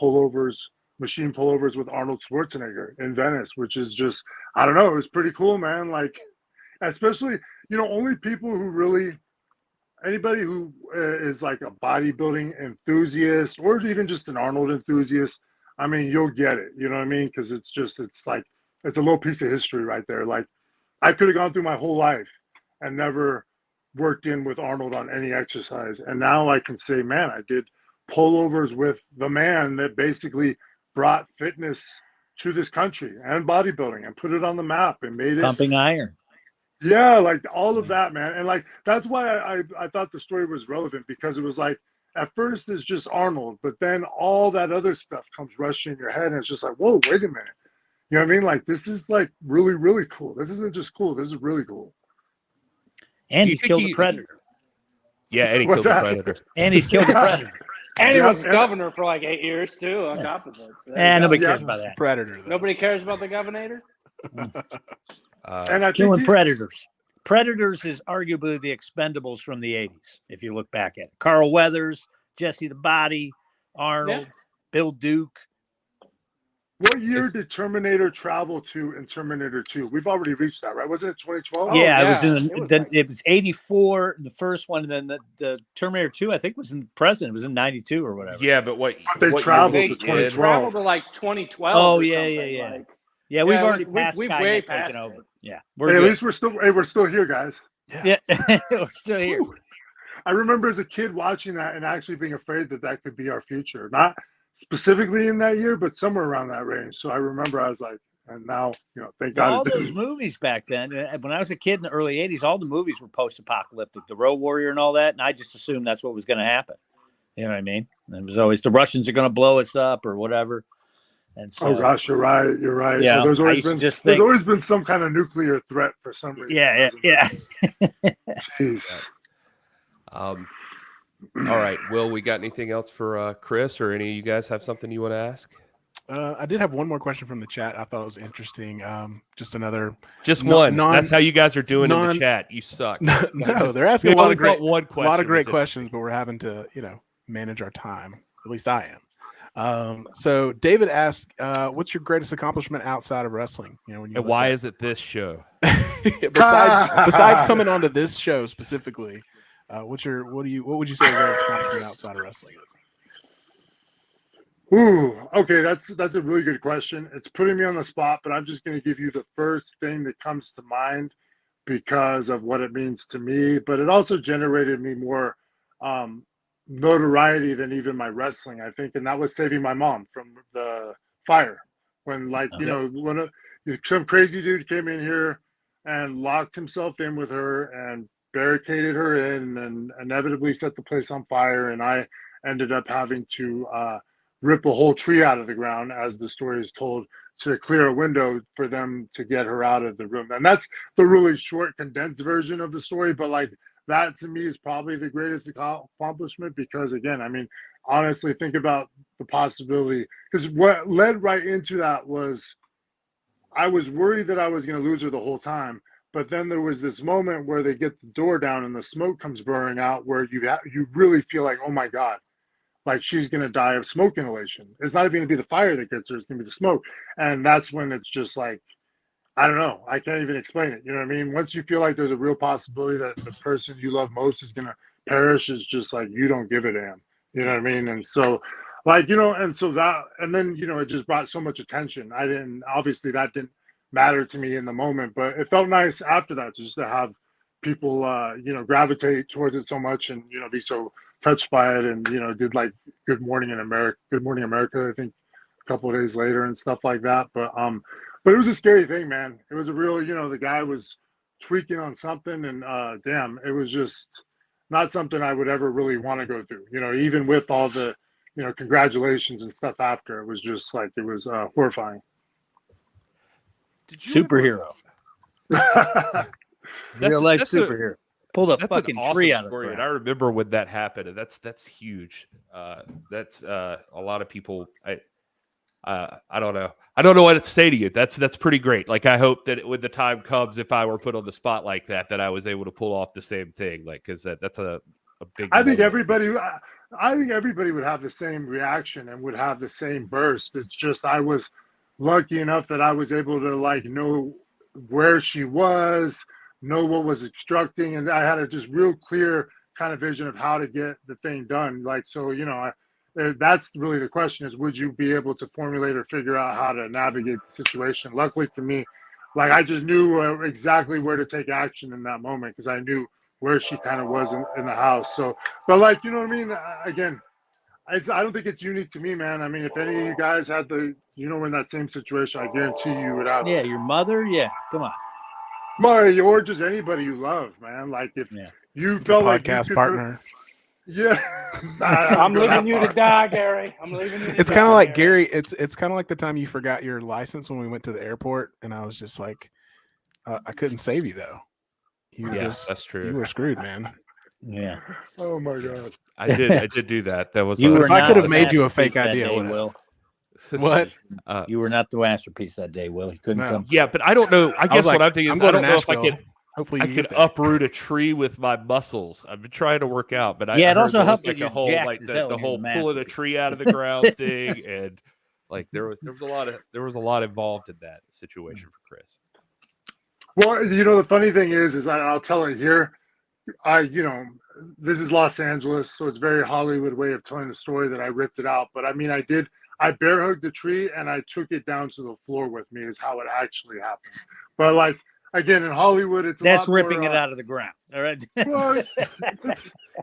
machine pullovers with Arnold Schwarzenegger in Venice, which is just, I don't know, it was pretty cool, man. Especially, only people who really anybody who is like a bodybuilding enthusiast or even just an Arnold enthusiast, I mean, you'll get it. You know what I mean? Because it's like it's a little piece of history right there. Like I could have gone through my whole life and never worked in with Arnold on any exercise, and now I can say, man, I did pullovers with the man that basically brought fitness to this country and bodybuilding and put it on the map and made it Pumping iron. Yeah, like all of that, man. And like that's why I thought the story was relevant, because it was like at first it's just Arnold, but then all that other stuff comes rushing in your head, and it's just like, whoa, wait a minute. You know what I mean? Like this is like really, really cool. This isn't just cool. This is really cool. And Do you he's think killed the Predator. Yeah, and he What's killed the that? Predator. And he's killed the Predator. And he Yeah, was and- governor for like 8 years too, on top of it. So there you And go. nobody Yeah. cares about that. Predator. Though. Nobody cares about the governor. And I think Killing Predators. Predators is arguably the Expendables from the 80s, if you look back at it. Carl Weathers, Jesse the Body, Arnold, Bill Duke. what year did Terminator travel to in Terminator 2? We've already reached that, right? Wasn't it 2012? Yeah, yeah. it was It was it was 84, the first one, and then the Terminator 2, I think, was in present. It was in 92 or whatever. Yeah, but what They what year traveled was They, to it? they 2012. traveled to like 2012. Oh, or yeah, something, yeah, yeah. like- Yeah, we've Yeah, already we- passed we've Skynet way taking past over. it. Yeah, Hey, at least we're still here, guys. yeah, we're still here. Whew. I remember as a kid watching that and actually being afraid that could be our future. Not specifically in that year, but somewhere around that range. So I remember I was like, and now, thank God. All it didn't. those movies back then, when I was a kid in the early 80s, all the movies were post-apocalyptic, the Road Warrior and all that, and I just assumed that's what was going to happen. You know what I mean? And it was always the Russians are going to blow us up or whatever. And so, Oh gosh, you're right. You're right. Yeah, There's I always used to been just there's think- always been some kind of nuclear threat for some reason. yeah. Jeez. All right, Will, we got anything else for Chris, or any of you guys have something you want to ask? I did have one more question from the chat. I thought it was interesting. Just another. Just No- one. non- That's how you guys are doing in non- the chat. You suck. No, Just- they're asking a we lot only of great, got one question. a lot of great That's it. questions, but we're having to, manage our time. At least I am. So David asked, "What's your greatest accomplishment outside of wrestling?" When you And why is it this show? besides coming onto this show specifically, what would you say your greatest accomplishment outside of wrestling is? Ooh, okay, that's a really good question. It's putting me on the spot, but I'm just going to give you the first thing that comes to mind because of what it means to me. But it also generated me more notoriety than even my wrestling, I think, and that was saving my mom from the fire. When, some crazy dude came in here and locked himself in with her and barricaded her in and inevitably set the place on fire, and I ended up having to rip a whole tree out of the ground, as the story is told, to clear a window for them to get her out of the room. And that's the really short, condensed version of the story. But like that to me is probably the greatest accomplishment, because again, I mean, honestly, think about the possibility, because what led right into that was I was worried that I was going to lose her the whole time. But then there was this moment where they get the door down and the smoke comes burning out, where you really feel like, oh my God, like she's going to die of smoke inhalation. It's not even going to be the fire that gets her, it's going to be the smoke. And that's when it's just like, I don't know. I can't even explain it. You know what I mean? Once you feel like there's a real possibility that the person you love most is going to perish, it's just like, you don't give a damn. You know what I mean? And so and then, it just brought so much attention. Obviously that didn't matter to me in the moment, but it felt nice after that just to have people, gravitate towards it so much and, be so touched by it, and did like Good Morning America, I think a couple of days later and stuff like that. But it was a scary thing, man. It was a real, the guy was tweaking on something, and damn, it was just not something I would ever really want to go through. Even with all the congratulations and stuff after, it was just like, it was horrifying. Did you Superhero. Real life that's superhero. Pulled a That's fucking an awesome tree out of the story, and ground. I remember when that happened, and that's huge. That's a lot of people. I don't know. I don't know what to say to you. That's pretty great. Like, I hope that when the time comes, if I were put on the spot like that I was able to pull off the same thing. Like, because that's a big. I think moment. everybody would have the same reaction and would have the same burst. It's just I was lucky enough that I was able to know where she was, know what was obstructing, and I had a just real clear kind of vision of how to get the thing done. Like, so, that's really the question is, would you be able to formulate or figure out how to navigate the situation? Luckily for me, like, I just knew exactly where to take action in that moment because I knew where she kind of was in the house. So, but like, you know what I mean? Again, I don't think it's unique to me, man. I mean, if any of you guys had in that same situation, I guarantee you would have. Yeah, your mother. Yeah, come on. Or just anybody you love, man. Like if you felt like you podcast could, partner. Yeah, I'm leaving you to die, Gary. I'm leaving you. It's kind of like Gary. It's kind of like the time you forgot your license when we went to the airport, and I was just like, I couldn't save you though. That's true. You were screwed, man. Yeah. Oh my god. I did do that. That was. If I could have the made you a fake masterpiece idea, that day, Will. What? You were not the masterpiece that day, Will. You couldn't come. Yeah, but I don't know. I guess what I'm thinking is I don't know if I could. Hopefully, I could uproot a tree with my muscles. I've been trying to work out, but it also helped like that a whole like the whole pulling a tree out of the ground thing, and like there was a lot involved in that situation for Chris. Well, the funny thing is I'll tell it here. This is Los Angeles, so it's very Hollywood way of telling the story that I ripped it out. But I mean, I bear hugged the tree and I took it down to the floor with me is how it actually happened. But like, again, in Hollywood, that's ripping it out of the ground. All right. Well,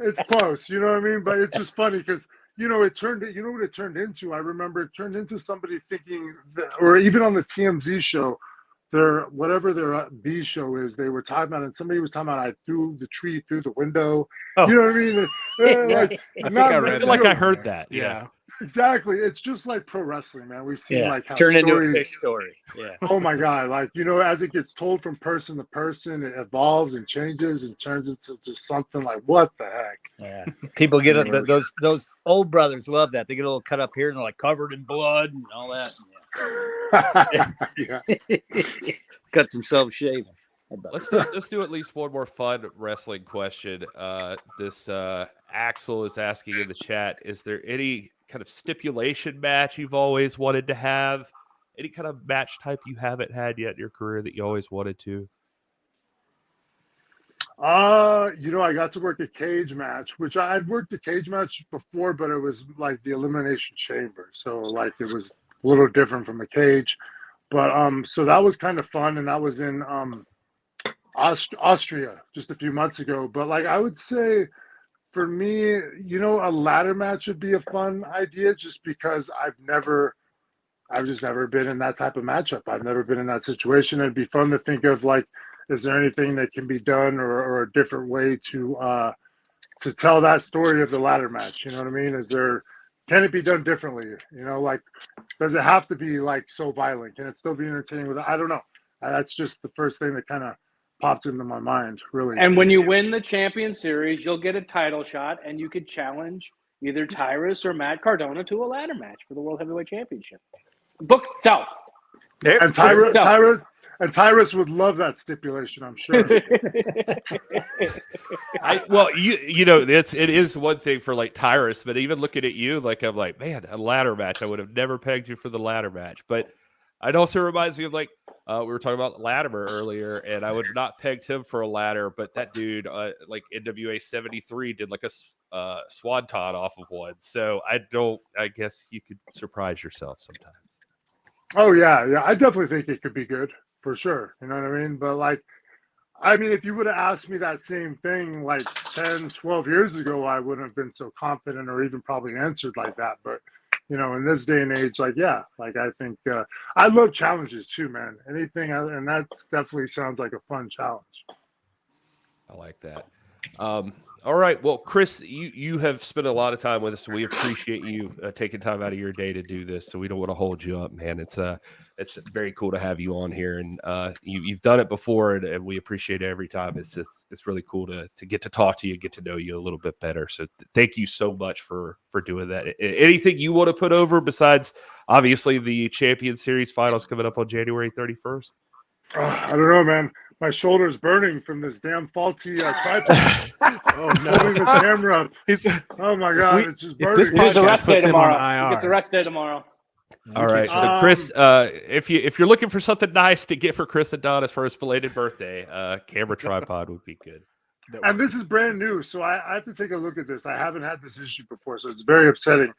it's close, you know what I mean? But it's just funny because, it turned, what it turned into? I remember it turned into somebody thinking that, or even on the TMZ show, whatever their B show is, they were talking about, and somebody was talking about I threw the tree through the window. Oh. You know what I mean? I feel like I heard that. Yeah. Exactly. It's just like pro wrestling, man. We've seen like how turn into stories, a fish story. Yeah. Oh my God. Like, as it gets told from person to person, it evolves and changes and turns into just something like, what the heck? Yeah. People get those old brothers love that. They get a little cut up here and they're like covered in blood and all that. Yeah. Cut themselves shaving. Let's do at least one more fun wrestling question. This Axel is asking in the chat: is there any kind of stipulation match you've always wanted to have? Any kind of match type you haven't had yet in your career that you always wanted to? I got to work a cage match, which I'd worked a cage match before, but it was like the Elimination Chamber, so like it was a little different from a cage. But so that was kind of fun, and that was in Austria just a few months ago. But like I would say, for me, a ladder match would be a fun idea, just because I've just never been in that type of matchup. I've never been in that situation. It'd be fun to think of like, is there anything that can be done or a different way to tell that story of the ladder match? You know what I mean? Can it be done differently? Like, does it have to be like so violent? Can it still be entertaining I don't know. That's just the first thing that kind of popped into my mind, really. And when you win the Champion Series, you'll get a title shot, and you could challenge either Tyrus or Matt Cardona to a ladder match for the World Heavyweight Championship. Book itself. And Tyrus would love that stipulation, I'm sure. It is one thing for like Tyrus, but even looking at you, like I'm like, man, a ladder match. I would have never pegged you for the ladder match. But it also reminds me of like we were talking about Latimer earlier, and I would have not pegged him for a ladder, but that dude, like NWA 73, did like a swanton off of one. So I guess you could surprise yourself sometimes. Oh yeah, I definitely think it could be good for sure. You know what I mean? But like, if you would have asked me that same thing like 10, 12 years ago, I wouldn't have been so confident or even probably answered like that. But in this day and age, like, yeah, like I think I love challenges too, man. Anything, and that definitely sounds like a fun challenge. I like that. All right. Well, Chris, you have spent a lot of time with us, so we appreciate you taking time out of your day to do this. So we don't want to hold you up, man. It's very cool to have you on here, and you've done it before, and we appreciate it every time. It's really cool to get to talk to you, get to know you a little bit better. So thank you so much for doing that. Anything you want to put over besides obviously the Champion Series finals coming up on January 31st? I don't know, man. My shoulder's burning from this damn faulty tripod. Oh no! Holding this camera up. Oh my God, it's just burning. This It's the podcast rest day puts him tomorrow. on IR. It's the rest day tomorrow. All right, so Chris, if you're looking for something nice to get for Chris Adonis for his belated birthday, camera tripod would be good. And this is brand new, so I have to take a look at this. I haven't had this issue before, so it's very upsetting.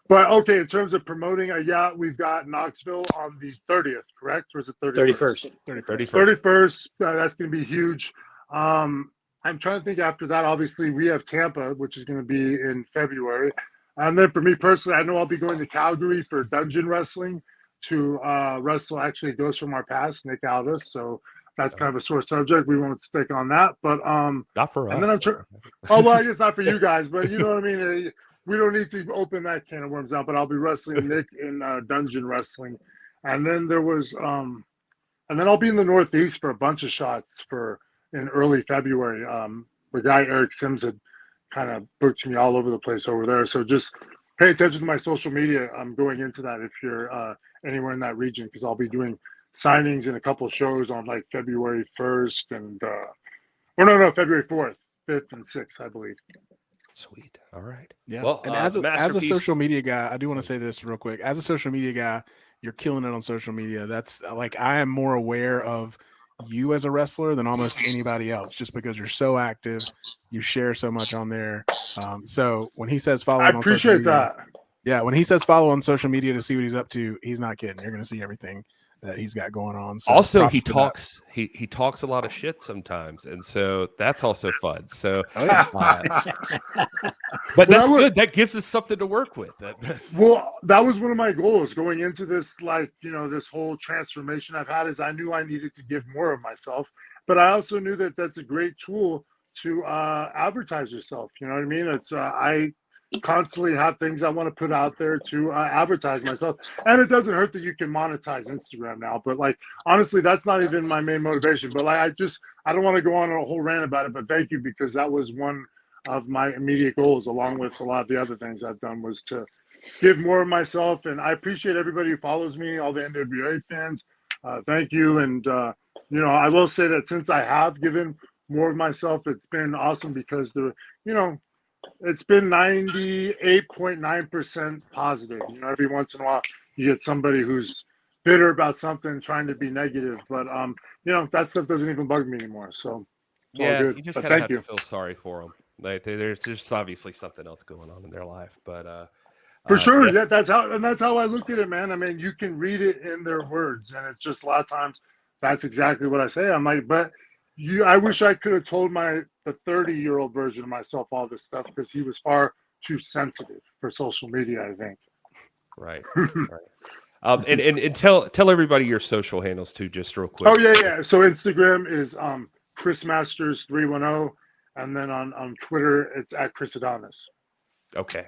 But okay, in terms of promoting, we've got Knoxville on the 30th, correct? Or is it 31st? 31st. That's going to be huge. I'm trying to think after that. Obviously, we have Tampa, which is going to be in February. And then for me personally, I know I'll be going to Calgary for Dungeon Wrestling to wrestle actually Ghost from Our Past, Nick Aldis. So that's kind of a sore subject. We won't stick on that, but not for us. And then well, I guess not for you guys, but you know what I mean. We don't need to open that can of worms out. But I'll be wrestling Nick in Dungeon Wrestling, and then there was, and then I'll be in the Northeast for a bunch of shots in early February. The guy Eric Sims had kind of booked me all over the place over there. So just pay attention to my social media. I'm going into that if you're anywhere in that region, because I'll be doing signings in a couple of shows on like February 1st and February 4th, 5th, and 6th, I believe. Sweet. All right. Yeah. Well, and as a social media guy, I do want to say this real quick. As a social media guy, you're killing it on social media. That's like, I am more aware of you as a wrestler than almost anybody else, just because you're so active, you share so much on there. So when he says follow him on social media, that. Yeah, when he says follow on social media to see what he's up to, he's not kidding. You're going to see everything that he's got going on. So also, he talks a lot of shit sometimes, and so that's also fun. So, but that's good. That gives us something to work with. Well, that was one of my goals going into this, this whole transformation I've had. Is I knew I needed to give more of myself, but I also knew that that's a great tool to advertise yourself. You know what I mean? It's I constantly have things I want to put out there to advertise myself, and it doesn't hurt that you can monetize Instagram now, but honestly, that's not even my main motivation. But I don't want to go on a whole rant about it, but thank you, because that was one of my immediate goals, along with a lot of the other things I've done, was to give more of myself. And I appreciate everybody who follows me, all the NWA fans. Thank you. And I will say that since I have given more of myself, it's been awesome, because it's been 98.9% positive. Every once in a while you get somebody who's bitter about something, trying to be negative, but that stuff doesn't even bug me anymore. So yeah, good. You just kind of have to feel sorry for them. Like there's just obviously something else going on in their life, but for sure, that's how I looked at it, man. I mean, you can read it in their words, and it's just a lot of times that's exactly what I say. I'm like, but I wish I could have told the 30-year-old version of myself all this stuff, because he was far too sensitive for social media, I think. Right. And tell everybody your social handles too, just real quick. Oh yeah. So Instagram is Chris Masters 310, and then on Twitter it's at Chris Adonis. Okay.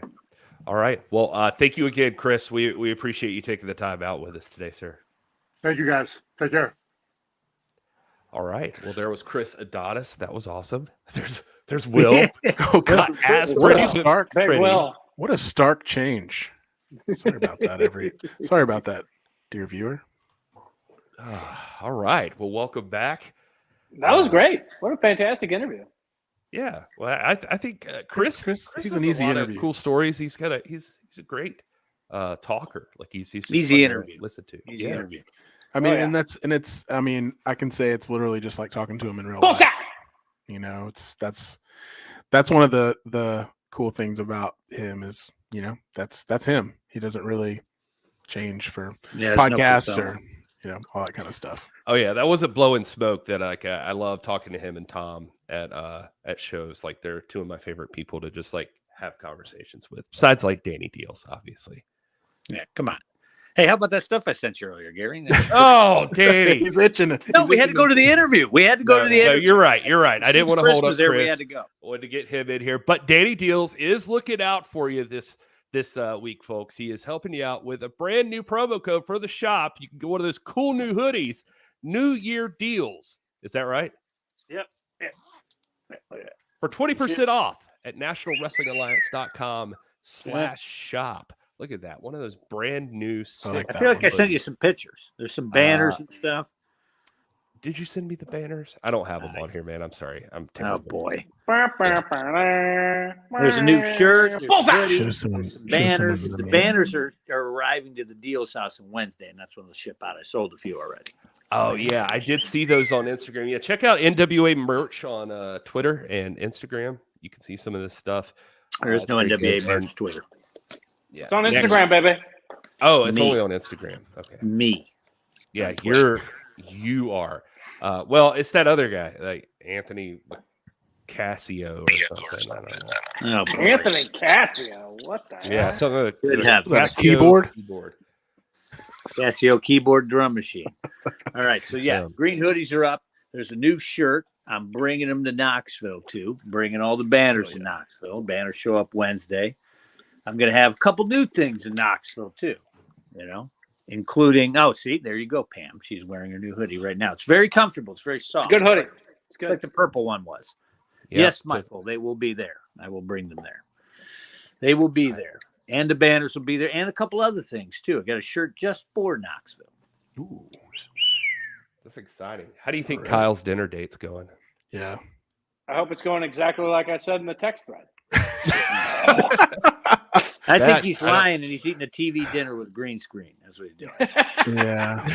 All right. Well, thank you again, Chris. We appreciate you taking the time out with us today, sir. Thank you, guys. Take care. All right. Well, there was Chris Adonis. That was awesome. There's Will. Oh God, what a stark change. Sorry about that, dear viewer. All right. Well, welcome back. That was great. What a fantastic interview. Yeah. Well, I think Chris he's an easy interview. Cool stories. He's a great talker. Like he's easy interview. Listen to easy interview. I mean, and I can say it's literally just like talking to him in real life. That's one of the cool things about him is, that's him. He doesn't really change for podcasts or, all that kind of stuff. Oh yeah. That wasn't blowing smoke. That I love talking to him and Tom at shows. Like they're two of my favorite people to just like have conversations with, besides like Danny Dealz, obviously. Yeah. Come on. Hey, how about that stuff I sent you earlier, Gary? Oh, Danny. He's itching. No, we had to go to the interview. No, you're right. I didn't want to hold up Chris. We had to go. I wanted to get him in here. But Danny Dealz is looking out for you this week, folks. He is helping you out with a brand new promo code for the shop. You can get one of those cool new hoodies, New Year Deals. Is that right? Yep. For 20% off at nationalwrestlingalliance.com/shop. Look at that. One of those brand new sick. I feel like I sent you some pictures. There's some banners and stuff. Did you send me the banners? I don't have them on here, man. I'm sorry. I'm terrible. Oh, boy. There's a new shirt. There's banners. The banners are arriving to the Dealz house on Wednesday, and that's when they'll ship out. I sold a few already. Oh yeah, I did see those on Instagram. Yeah, check out NWA merch on Twitter and Instagram. You can see some of this stuff. There's no NWA merch Twitter. Yeah, It's on Instagram, baby. Oh, it's only on Instagram. Okay. Me. Yeah, you are. Well, it's that other guy, like Anthony Cassio or something. I don't know. Oh, Anthony Cassio. What the hell? Yeah, something like Good have Casio keyboard. Casio keyboard drum machine. All right, so yeah, green hoodies are up. There's a new shirt. I'm bringing them to Knoxville too. Bringing all the banners to Knoxville. Banners show up Wednesday. I'm going to have a couple new things in Knoxville too. You know, including see, there you go, Pam. She's wearing her new hoodie right now. It's very comfortable. It's very soft. It's a good hoodie. It's like the purple one was. Yeah, yes, Michael, they will be there. I will bring them there. They will be there. And the banners will be there. And a couple other things, too. I got a shirt just for Knoxville. Ooh. That's exciting. How do you think Kyle's dinner date's going? Yeah. I hope it's going exactly like I said in the text thread. I think he's lying and he's eating a TV dinner with green screen. That's what he's doing. Yeah.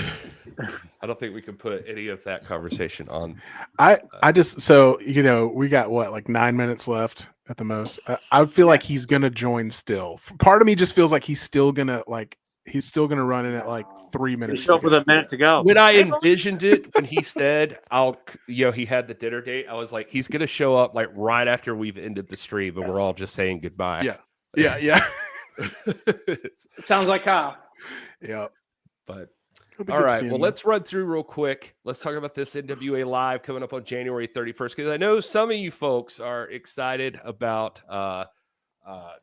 I don't think we can put any of that conversation on. I just, so, you know, we got what, like 9 minutes left at the most. I feel like he's going to join still. Part of me just feels like he's still going to run in at like 3 minutes. He's up with a minute to go. When I envisioned it, when he said, he had the dinner date, I was like, he's going to show up like right after we've ended the stream and we're all just saying goodbye. Yeah. Yeah. It sounds like Kyle. Yeah. But all right, well, let's run through real quick. Let's talk about this NWA Live coming up on January 31st, because I know some of you folks are excited about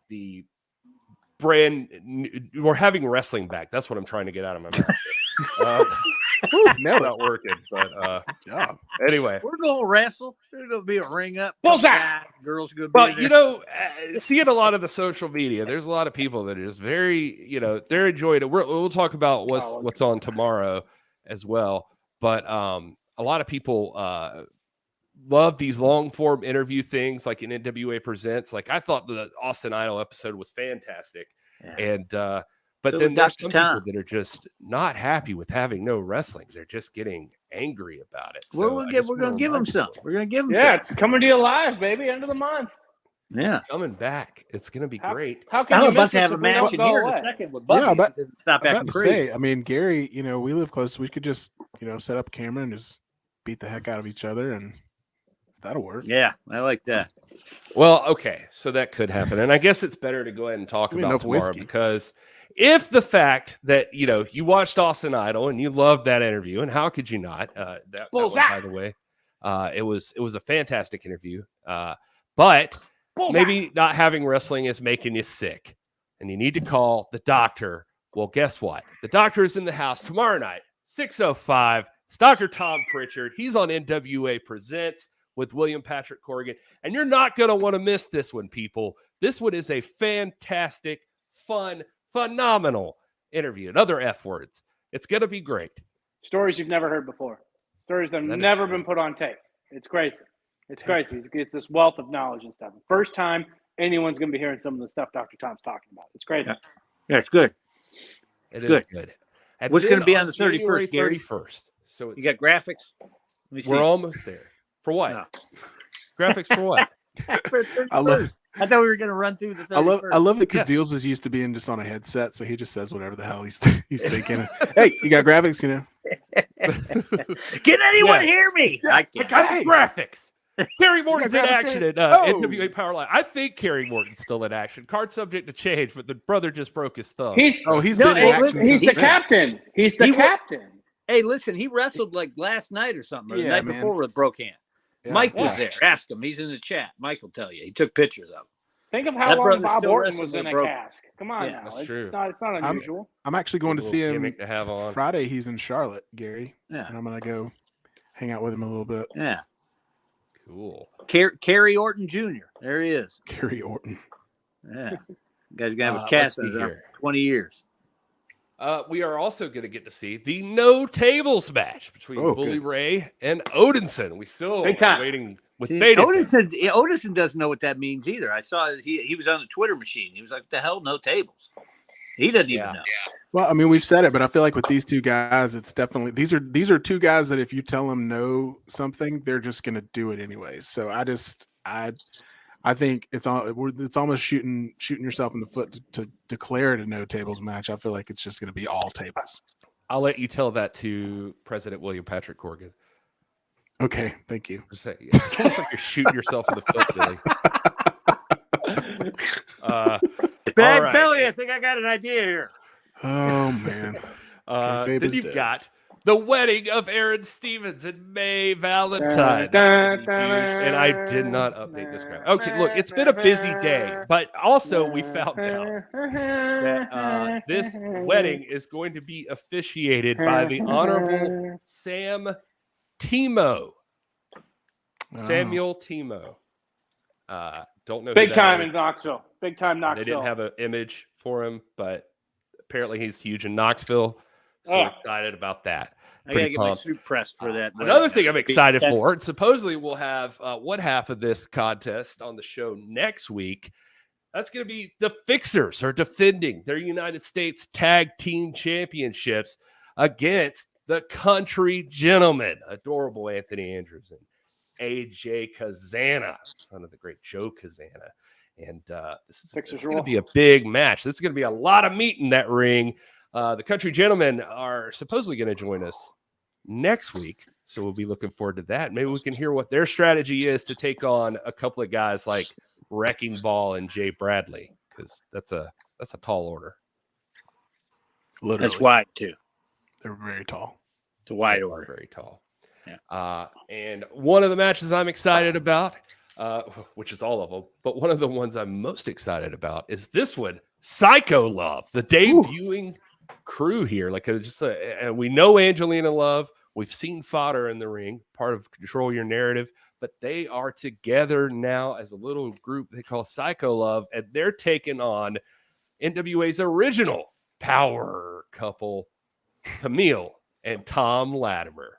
the we're having wrestling back. That's what I'm trying to get out of my mouth. Now not working, but anyway, we're gonna wrestle. There's gonna be a ring up. Bullseye. Girls gonna be but there. you know, seeing a lot of the social media, there's a lot of people that are just very, you know, they're enjoying it. We'll talk about what's on tomorrow as well, but a lot of people love these long form interview things like an NWA Presents. Like I thought the Austin Idol episode was fantastic, and but so then there's some people that are just not happy with having no wrestling. They're just getting angry about it. So we're going to give them some. We're going to give them some. Yeah, it's coming to you live, baby, end of the month. Yeah. It's coming back. It's going to be great. How can I'm you about to have a match in here in a second with Bucky. Yeah, but stop acting crazy. I mean, Gary, you know, we live close. We could just, you know, set up a camera and just beat the heck out of each other, and that'll work. Yeah, I like that. Well, okay, so that could happen, and I guess it's better to go ahead and talk about tomorrow because if the fact that, you know, you watched Austin Idol and you loved that interview, and how could you not? That one, by the way, it was a fantastic interview. But maybe not having wrestling is making you sick, and you need to call the doctor. Well, guess what? The doctor is in the house tomorrow night, 6:05. It's Dr. Tom Pritchard. He's on NWA Presents with William Patrick Corgan, and you're not going to want to miss this one, people. This one is a fantastic, fun, phenomenal interview. Another F words. It's going to be great. Stories you've never heard before. Stories that have never been put on tape. It's crazy. It's crazy. It's this wealth of knowledge and stuff. First time anyone's going to be hearing some of the stuff Dr. Tom's talking about. It's crazy. Yeah, it's good. It is good. And what's going to be on the 31st, Gary? 31st. So you got graphics? Let me see. We're almost there. For what? No. Graphics for what? I thought we were going to run through the 31st. I love it because Dealz is used to being just on a headset, so he just says whatever the hell he's thinking. Hey, you got graphics, you know? Can anyone hear me? Yeah, I got graphics. Kerry Morton's in action at NWA Power Line. I think Kerry Morton's still in action. Card subject to change, but the brother just broke his thumb. He's been in action. He's the captain. He's the captain. Hey, listen, he wrestled like last night or something, or the night before with broke hand. Yeah. Mike was there. Ask him. He's in the chat. Mike will tell you. He took pictures of him. Think of how long Bob Orton was in a cask. Come on now. That's true. It's not unusual. I'm actually going to see him to have on. Friday. He's in Charlotte, Gary. Yeah. And I'm going to go hang out with him a little bit. Yeah. Cool. Kerry Orton Jr. There he is. Kerry Orton. Yeah. You guys going to have a cast in 20 years. We are also going to get to see the no tables match between Bully Ray and Odinson. We still are waiting with beta. Odinson doesn't know what that means either. I saw he was on the Twitter machine. He was like, "What the hell, no tables?" He doesn't even know. Well, I mean, we've said it, but I feel like with these two guys, it's definitely these are two guys that if you tell them no something, they're just going to do it anyways. So I think it's almost shooting yourself in the foot to declare it a no tables match. I feel like it's just going to be all tables. I'll let you tell that to President William Patrick Corgan. Okay, thank you. It's almost like you're shooting yourself in the foot, Billy. Bad Billy, I think I got an idea here. Oh man. Then you've got the wedding of Aaron Stevens and May Valentine. And I did not update this graphic. Okay, look, it's been a busy day, but also we found out that this wedding is going to be officiated by the Honorable Samuel Timo. Don't know. Big time in Knoxville. Big time Knoxville. They didn't have an image for him, but apparently he's huge in Knoxville. So excited about that. I gotta get my suit pressed for that. Another thing I'm excited for, and supposedly we'll have one half of this contest on the show next week. That's going to be the Fixers are defending their United States Tag Team Championships against the Country Gentlemen, adorable Anthony Andrews and AJ Kazana, son of the great Joe Kazana. And this is going to be a big match. This is going to be a lot of meat in that ring. The Country Gentlemen are supposedly going to join us next week, so we'll be looking forward to that. Maybe we can hear what their strategy is to take on a couple of guys like Wrecking Ball and Jay Bradley, because that's a tall order. Literally. That's wide too. They're very tall. It's a wide order. Very tall. Yeah. And one of the matches I'm excited about, which is all of them, but one of the ones I'm most excited about is this one, Psycho Love, the debuting crew here. And we know Angelina Love. We've seen fodder in the ring, part of Control Your Narrative, but they are together now as a little group they call Psycho Love, and they're taking on NWA's original power couple, Camille and Tom Latimer.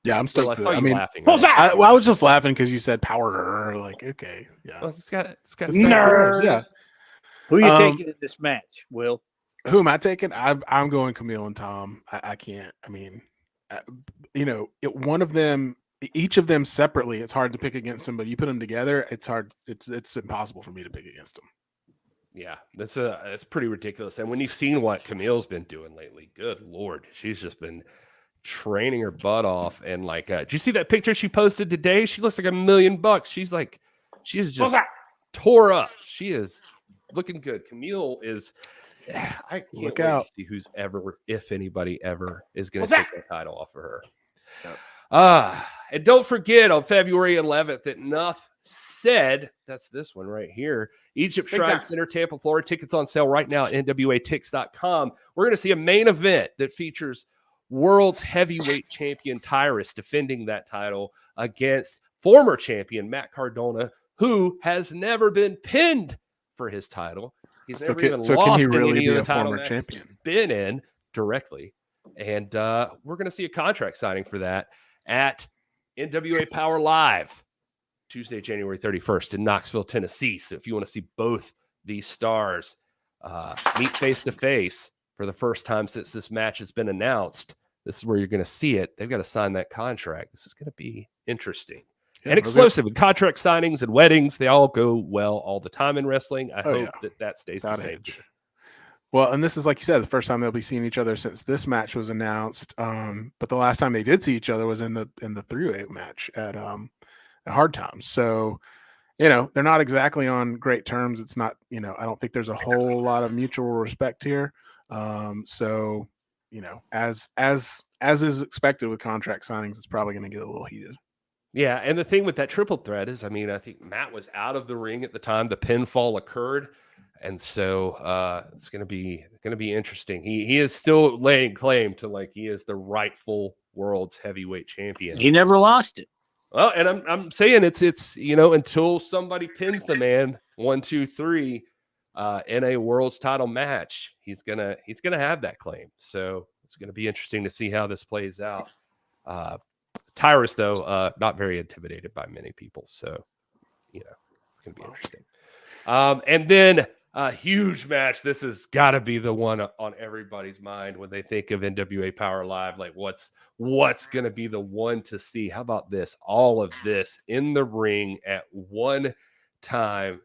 Yeah, I'm stoked. I mean, laughing. I was just laughing because you said power. Like, okay, yeah, well, it's got nerves. Yeah. Who are you taking in this match, Will? Who am I taking? I'm going Camille and Tom. I can't. I mean, one of them, each of them separately, it's hard to pick against them. But you put them together, it's hard. It's impossible for me to pick against them. Yeah, that's pretty ridiculous. And when you've seen what Camille's been doing lately, good Lord, she's just been training her butt off. And did you see that picture she posted today? She looks like $1 million. She is just tore up. She is looking good. Camille is. I can't wait to see who's ever, if anybody ever, is going to take the title off of her. Yep. And don't forget on February 11th at Enough Said, that's this one right here, Egypt Shrine Center, Tampa, Florida. Tickets on sale right now at NWATix.com. We're going to see a main event that features world's heavyweight champion Tyrus defending that title against former champion Matt Cardona, who has never been pinned for his title. He's never even lost in any of the title he's been in directly. And we're going to see a contract signing for that at NWA Power Live, Tuesday, January 31st in Knoxville, Tennessee. So if you want to see both these stars meet face-to-face for the first time since this match has been announced, this is where you're going to see it. They've got to sign that contract. This is going to be interesting. And explosive. And contract signings and weddings, they all go well all the time in wrestling. I hope that stays the same. Well, and this is, like you said, the first time they'll be seeing each other since this match was announced. But the last time they did see each other was in the three-way match at Hard Times. So, they're not exactly on great terms. It's not, I don't think there's a whole lot of mutual respect here. So, as is expected with contract signings, it's probably going to get a little heated. Yeah, and the thing with that triple threat is, I think Matt was out of the ring at the time the pinfall occurred, and so it's going to be interesting. He is still laying claim to he is the rightful world's heavyweight champion. He never lost it. Well, and I'm saying it's until somebody pins the man 1, 2, 3 in a world's title match, he's gonna have that claim. So it's going to be interesting to see how this plays out. Tyrus, though, not very intimidated by many people. So, it's going to be interesting. And then Huge match. This has got to be the one on everybody's mind when they think of NWA Power Live. Like, what's going to be the one to see? How about this? All of this in the ring at one time.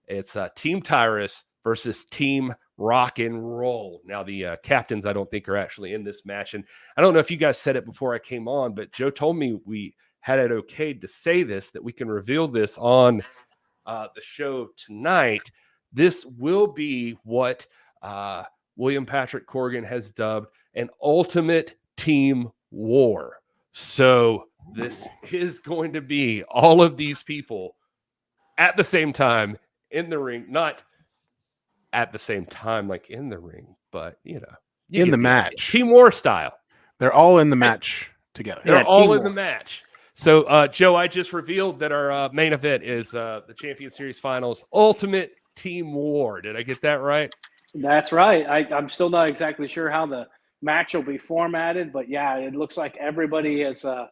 It's Team Tyrus versus Team Rock and Roll. Now, the captains, I don't think, are actually in this match. And I don't know if you guys said it before I came on, but Joe told me we had it okayed to say this, that we can reveal this on the show tonight. This will be what William Patrick Corgan has dubbed an ultimate team war. So this is going to be all of these people at the same time in the ring, not at the same time like in the ring, but in the match, team war style. They're all in the match together. They're all in the match. So Joe, I just revealed that our main event is the Champion Series Finals Ultimate Team War. Did I get that right? That's right. I'm still not exactly sure how the match will be formatted, but yeah, it looks like everybody has a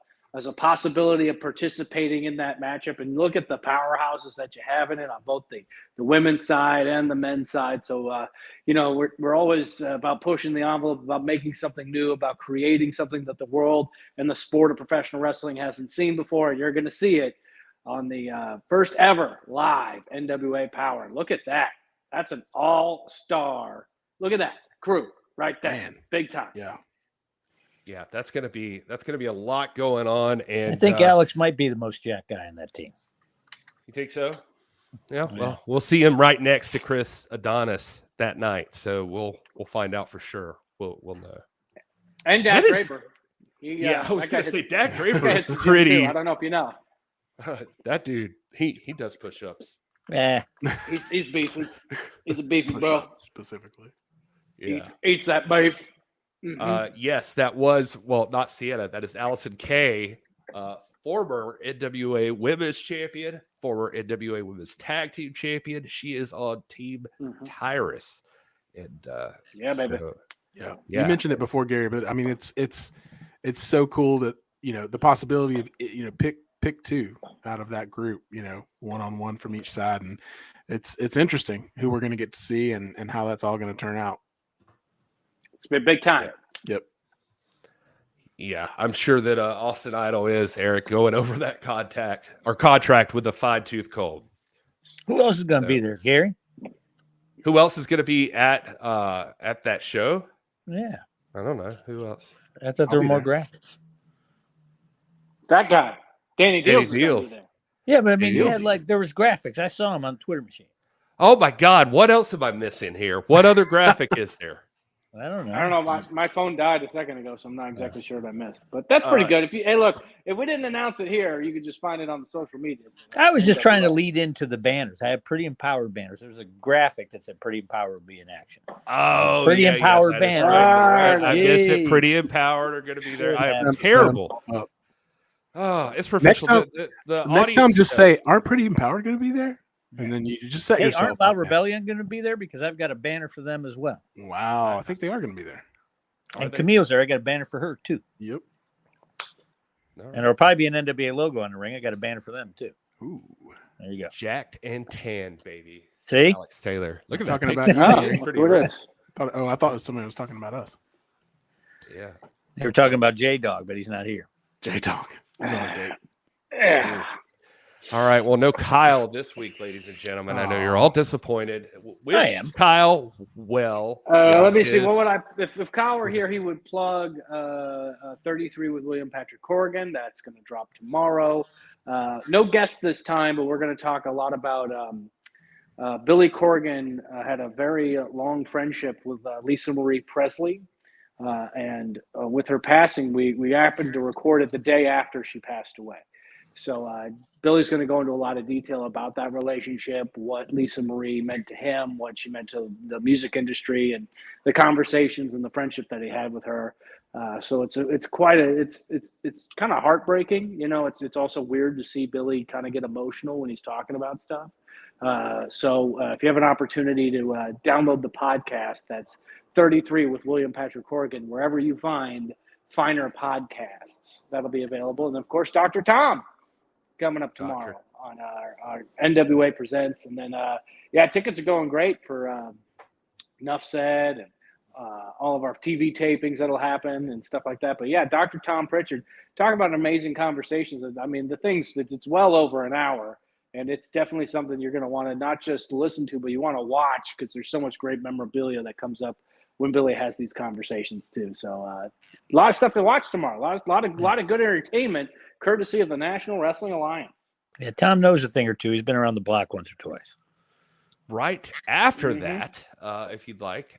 possibility of participating in that matchup. And look at the powerhouses that you have in it on both the women's side and the men's side. So we're always about pushing the envelope, about making something new, about creating something that the world and the sport of professional wrestling hasn't seen before. And you're going to see it on the first ever live NWA Power. Look at that. That's an all-star. Look at that crew right there. Man. Big time. Yeah, that's gonna be a lot going on. And I think Alex might be the most jacked guy in that team. You think so? Yeah. Well, we'll see him right next to Chris Adonis that night. So we'll find out for sure. We'll know. And Dak Draper. I was gonna say Dak Draper is too. pretty. I don't know if you know. That dude, he does push-ups. Yeah, he's beefy. He's a beefy bro. Specifically, yeah, eats that beef. Mm-hmm. Yes, that was not Sienna. That is Allison Kay, former NWA Women's Champion, former NWA Women's Tag Team Champion. She is on Team Tyrus, and baby. You mentioned it before, Gary, but I mean, it's so cool that the possibility of pick two out of that group, one-on-one from each side. And it's interesting who we're going to get to see and how that's all going to turn out. It's been big time. Yep. Yeah, I'm sure that Austin Idol is, Eric, going over that contract with a fine-tooth comb. Who else is going to be there, Gary? Who else is going to be at that show? Yeah. I don't know. Who else? I thought there were more graphics. That guy. Danny Dealz. Yeah, but I mean, there was graphics. I saw him on Twitter machine. Oh my God! What else am I missing here? What other graphic is there? I don't know. My phone died a second ago, so I'm not exactly sure what I missed. But that's pretty good. If we didn't announce it here, you could just find it on the social medias. I was just trying to lead into the banners. I have Pretty Empowered banners. There's a graphic that said Pretty Empowered will be in action. Oh, Pretty Empowered banners. Right. I missed it. Pretty Empowered are going to be there. I am terrible. Oh, it's professional. Next time, just say, "Aren't Pretty Empowered going to be there?" And then you just set yourself. Aren't Loud Rebellion going to be there? Because I've got a banner for them as well. Wow, I think they are going to be there. And Camille's there. I got a banner for her too. Yep. And there'll probably be an NWA logo on the ring. I got a banner for them too. Ooh, there you go. Jacked and tanned, baby. See, Alex Taylor. Look at talking about you. I thought somebody was talking about us. Yeah, they were talking about J Dog, but he's not here. J Dog. He's on a date. Yeah. All right. Well, no Kyle this week, ladies and gentlemen. I know you're all disappointed. I am. Kyle well. Let me see. What would if Kyle were here, he would plug 33 with William Patrick Corgan. That's going to drop tomorrow. No guests this time, but we're going to talk a lot about Billy Corgan had a very long friendship with Lisa Marie Presley. And with her passing, we happened to record it the day after she passed away. So Billy's going to go into a lot of detail about that relationship, what Lisa Marie meant to him, what she meant to the music industry, and the conversations and the friendship that he had with her. So it's kind of heartbreaking. It's also weird to see Billy kind of get emotional when he's talking about stuff. So if you have an opportunity to download the podcast, that's 33 with William Patrick Corgan, wherever you find finer podcasts, that'll be available. And of course, Dr. Tom coming up tomorrow our NWA Presents. And then, tickets are going great for Enough Said and all of our TV tapings that'll happen and stuff like that. But yeah, Dr. Tom Pritchard, talk about amazing conversations. I mean, it's well over an hour, and it's definitely something you're going to want to not just listen to, but you want to watch, because there's so much great memorabilia that comes up when Billy has these conversations too. So a lot of stuff to watch tomorrow. A lot of good entertainment, courtesy of the National Wrestling Alliance. Yeah, Tom knows a thing or two. He's been around the block once or twice. Right after that, if you'd like,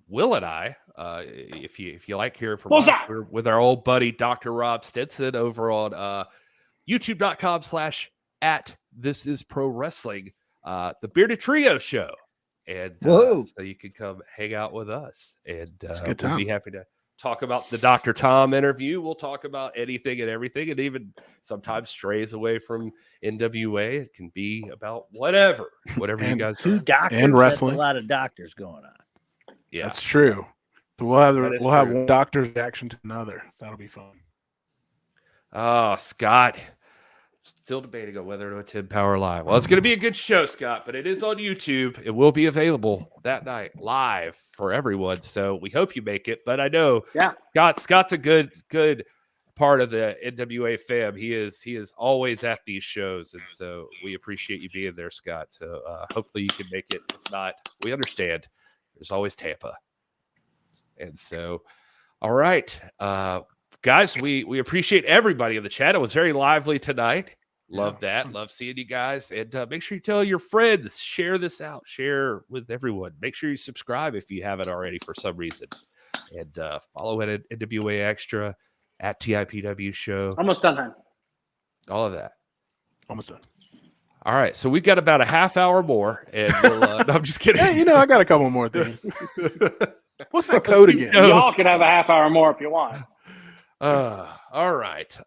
Will and I, if you like hearing from us, we're with our old buddy Dr. Rob Stinson over on youtube.com/@thisisprowrestling, the Bearded Trio show. And so you can come hang out with us, and we'll be happy to talk about the Dr. Tom interview. We'll talk about anything and everything, and even sometimes strays away from NWA. It can be about whatever you guys do. Doctors, and wrestling. That's a lot of doctors going on. Yeah, that's true. So we'll have one doctor's reaction to another. That'll be fun. Oh, Scott. Still debating on whether to attend Power Live. Well, it's going to be a good show, Scott, but it is on YouTube. It will be available that night live for everyone. So we hope you make it. But I know Scott's a good part of the NWA fam. He is always at these shows, and so we appreciate you being there, Scott. So hopefully you can make it. If not, we understand. There's always Tampa. And so, all right. Guys, we appreciate everybody in the chat. It was very lively tonight. Love that. Love seeing you guys. And make sure you tell your friends. Share this out. Share with everyone. Make sure you subscribe if you haven't already for some reason. And follow it at NWA Extra, at TIPW Show. Almost done, hon. All of that. Almost done. All right. So we've got about a half hour more. And we'll, no, I'm just kidding. Hey, I got a couple more things. What's that code again? Y'all can have a half hour more if you want. All right.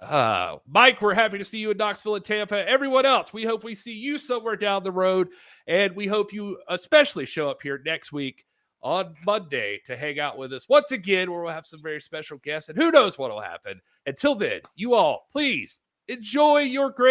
Mike, we're happy to see you in Knoxville and Tampa. Everyone else, we hope we see you somewhere down the road, and we hope you especially show up here next week on Monday to hang out with us once again, where we'll have some very special guests, and who knows what will happen. Until then, you all, please enjoy your great